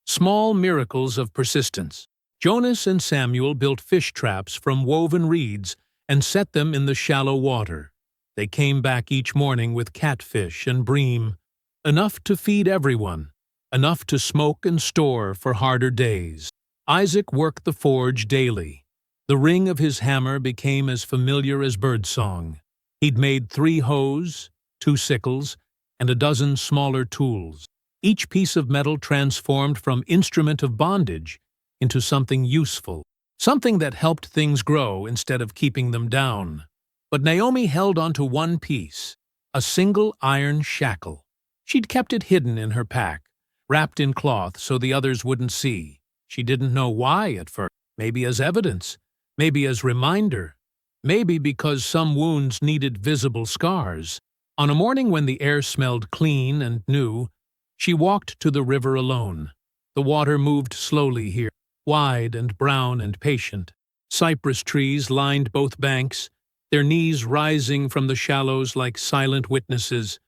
Small miracles of persistence. Jonas and Samuel built fish traps from woven reeds and set them in the shallow water. They came back each morning with catfish and bream, enough to feed everyone, enough to smoke and store for harder days. Isaac worked the forge daily. The ring of his hammer became as familiar as birdsong. He'd made 3 hoes, 2 sickles, and a dozen smaller tools. Each piece of metal transformed from instrument of bondage into something useful, something that helped things grow instead of keeping them down. But Naomi held onto one piece, a single iron shackle. She'd kept it hidden in her pack, wrapped in cloth so the others wouldn't see. She didn't know why at first, maybe as evidence, maybe as reminder, maybe because some wounds needed visible scars. On a morning when the air smelled clean and new, she walked to the river alone. The water moved slowly here, wide and brown and patient. Cypress trees lined both banks, their knees rising from the shallows like silent witnesses.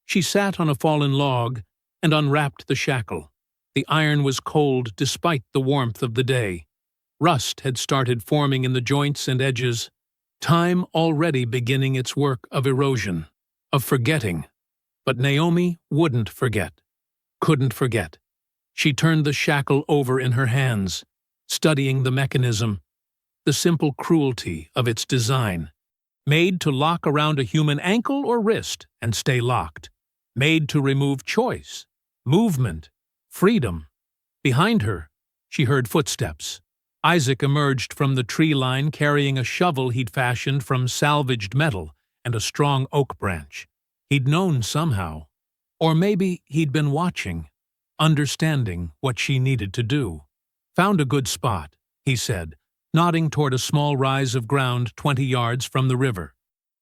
She sat on a fallen log and unwrapped the shackle. The iron was cold despite the warmth of the day. Rust had started forming in the joints and edges, time already beginning its work of erosion, of forgetting. But Naomi wouldn't forget, couldn't forget. She turned the shackle over in her hands, studying the mechanism, the simple cruelty of its design. Made to lock around a human ankle or wrist and stay locked. Made to remove choice, movement, freedom. Behind her, she heard footsteps. Isaac emerged from the tree line carrying a shovel he'd fashioned from salvaged metal and a strong oak branch. He'd known somehow. Or maybe he'd been watching, understanding what she needed to do. Found a good spot, he said, nodding toward a small rise of ground 20 yards from the river.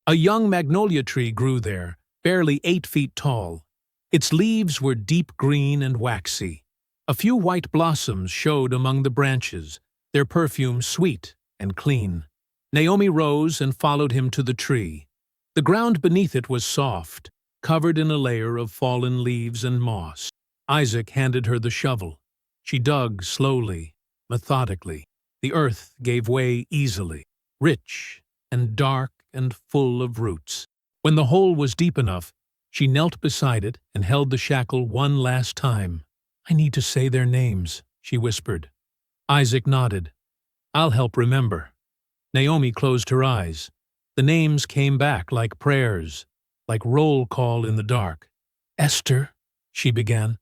A young magnolia tree grew there, barely 8 feet tall. Its leaves were deep green and waxy. A few white blossoms showed among the branches, their perfume sweet and clean. Naomi rose and followed him to the tree. The ground beneath it was soft, covered in a layer of fallen leaves and moss. Isaac handed her the shovel. She dug slowly, methodically. The earth gave way easily, rich and dark and full of roots. When the hole was deep enough, she knelt beside it and held the shackle one last time. I need to say their names, she whispered. Isaac nodded. I'll help remember. Naomi closed her eyes. The names came back like prayers, like roll call in the dark. Esther, she began.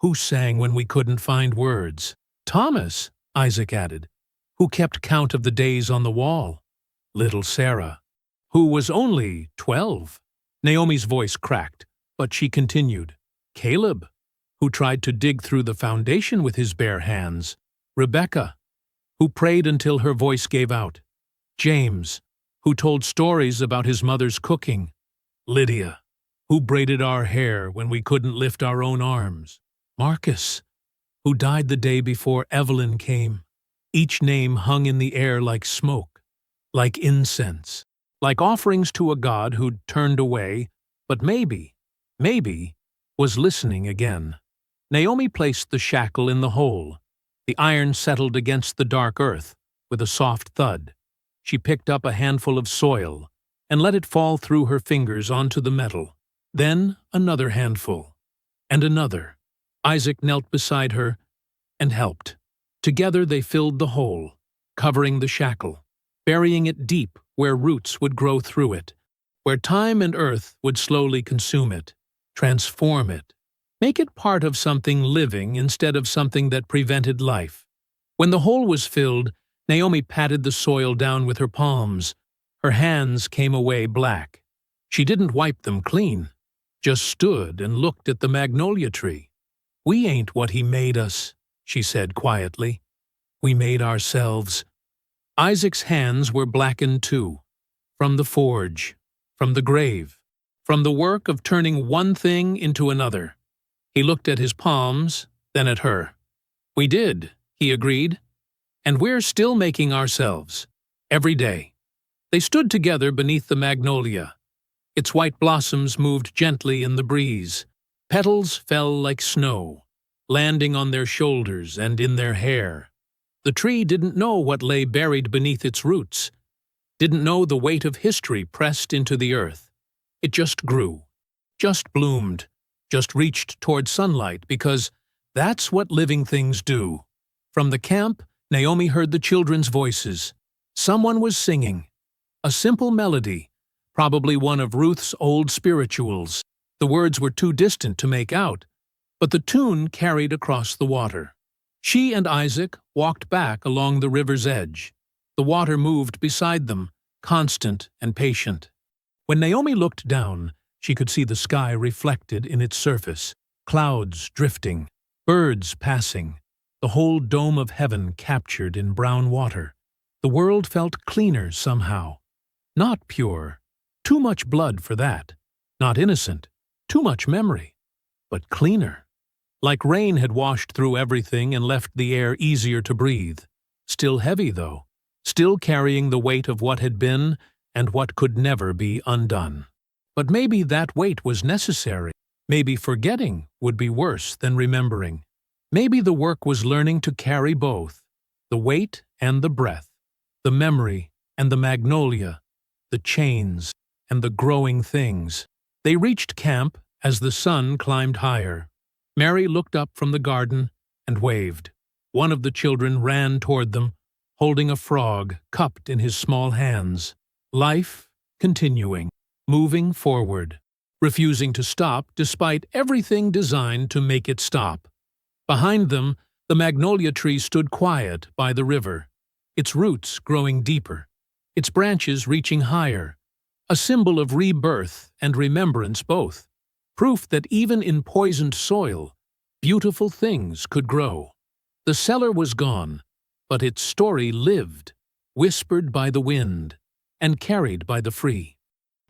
Who sang when we couldn't find words? Thomas, Isaac added. Who kept count of the days on the wall? Little Sarah, who was only 12. Naomi's voice cracked, but she continued. Caleb, who tried to dig through the foundation with his bare hands. Rebecca, who prayed until her voice gave out. James, who told stories about his mother's cooking. Lydia, who braided our hair when we couldn't lift our own arms. Marcus, who died the day before Evelyn came. Each name hung in the air like smoke, like incense, like offerings to a God who'd turned away, but maybe, was listening again. Naomi placed the shackle in the hole. The iron settled against the dark earth with a soft thud. She picked up a handful of soil and let it fall through her fingers onto the metal. Then another handful, and another. Isaac knelt beside her and helped. Together they filled the hole, covering the shackle, burying it deep where roots would grow through it, where time and earth would slowly consume it, transform it, make it part of something living instead of something that prevented life. When the hole was filled, Naomi patted the soil down with her palms. Her hands came away black. She didn't wipe them clean, just stood and looked at the magnolia tree. We ain't what he made us, she said quietly. We made ourselves. Isaac's hands were blackened too, from the forge, from the grave, from the work of turning one thing into another. He looked at his palms, then at her. We did, he agreed. And we're still making ourselves, every day. They stood together beneath the magnolia. Its white blossoms moved gently in the breeze. Petals fell like snow, landing on their shoulders and in their hair. The tree didn't know what lay buried beneath its roots, didn't know the weight of history pressed into the earth. It just grew, just bloomed, just reached toward sunlight, because that's what living things do. From the camp, Naomi heard the children's voices. Someone was singing. A simple melody, probably one of Ruth's old spirituals. The words were too distant to make out, but the tune carried across the water. She and Isaac walked back along the river's edge. The water moved beside them, constant and patient. When Naomi looked down, she could see the sky reflected in its surface, clouds drifting, birds passing, the whole dome of heaven captured in brown water. The world felt cleaner somehow. Not pure, too much blood for that. Not innocent, too much memory. But cleaner. Like rain had washed through everything and left the air easier to breathe. Still heavy, though. Still carrying the weight of what had been and what could never be undone. But maybe that weight was necessary. Maybe forgetting would be worse than remembering. Maybe the work was learning to carry both, the weight and the breath, the memory and the magnolia, the chains and the growing things. They reached camp as the sun climbed higher. Mary looked up from the garden and waved. One of the children ran toward them, holding a frog cupped in his small hands. Life continuing, moving forward, refusing to stop despite everything designed to make it stop. Behind them, the magnolia tree stood quiet by the river, its roots growing deeper, its branches reaching higher, a symbol of rebirth and remembrance both, proof that even in poisoned soil, beautiful things could grow. The cellar was gone, but its story lived, whispered by the wind, and carried by the free.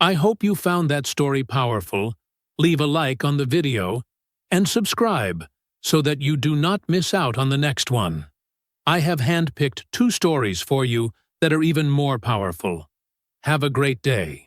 I hope you found that story powerful. Leave a like on the video and subscribe so that you do not miss out on the next one. I have handpicked 2 stories for you that are even more powerful. Have a great day.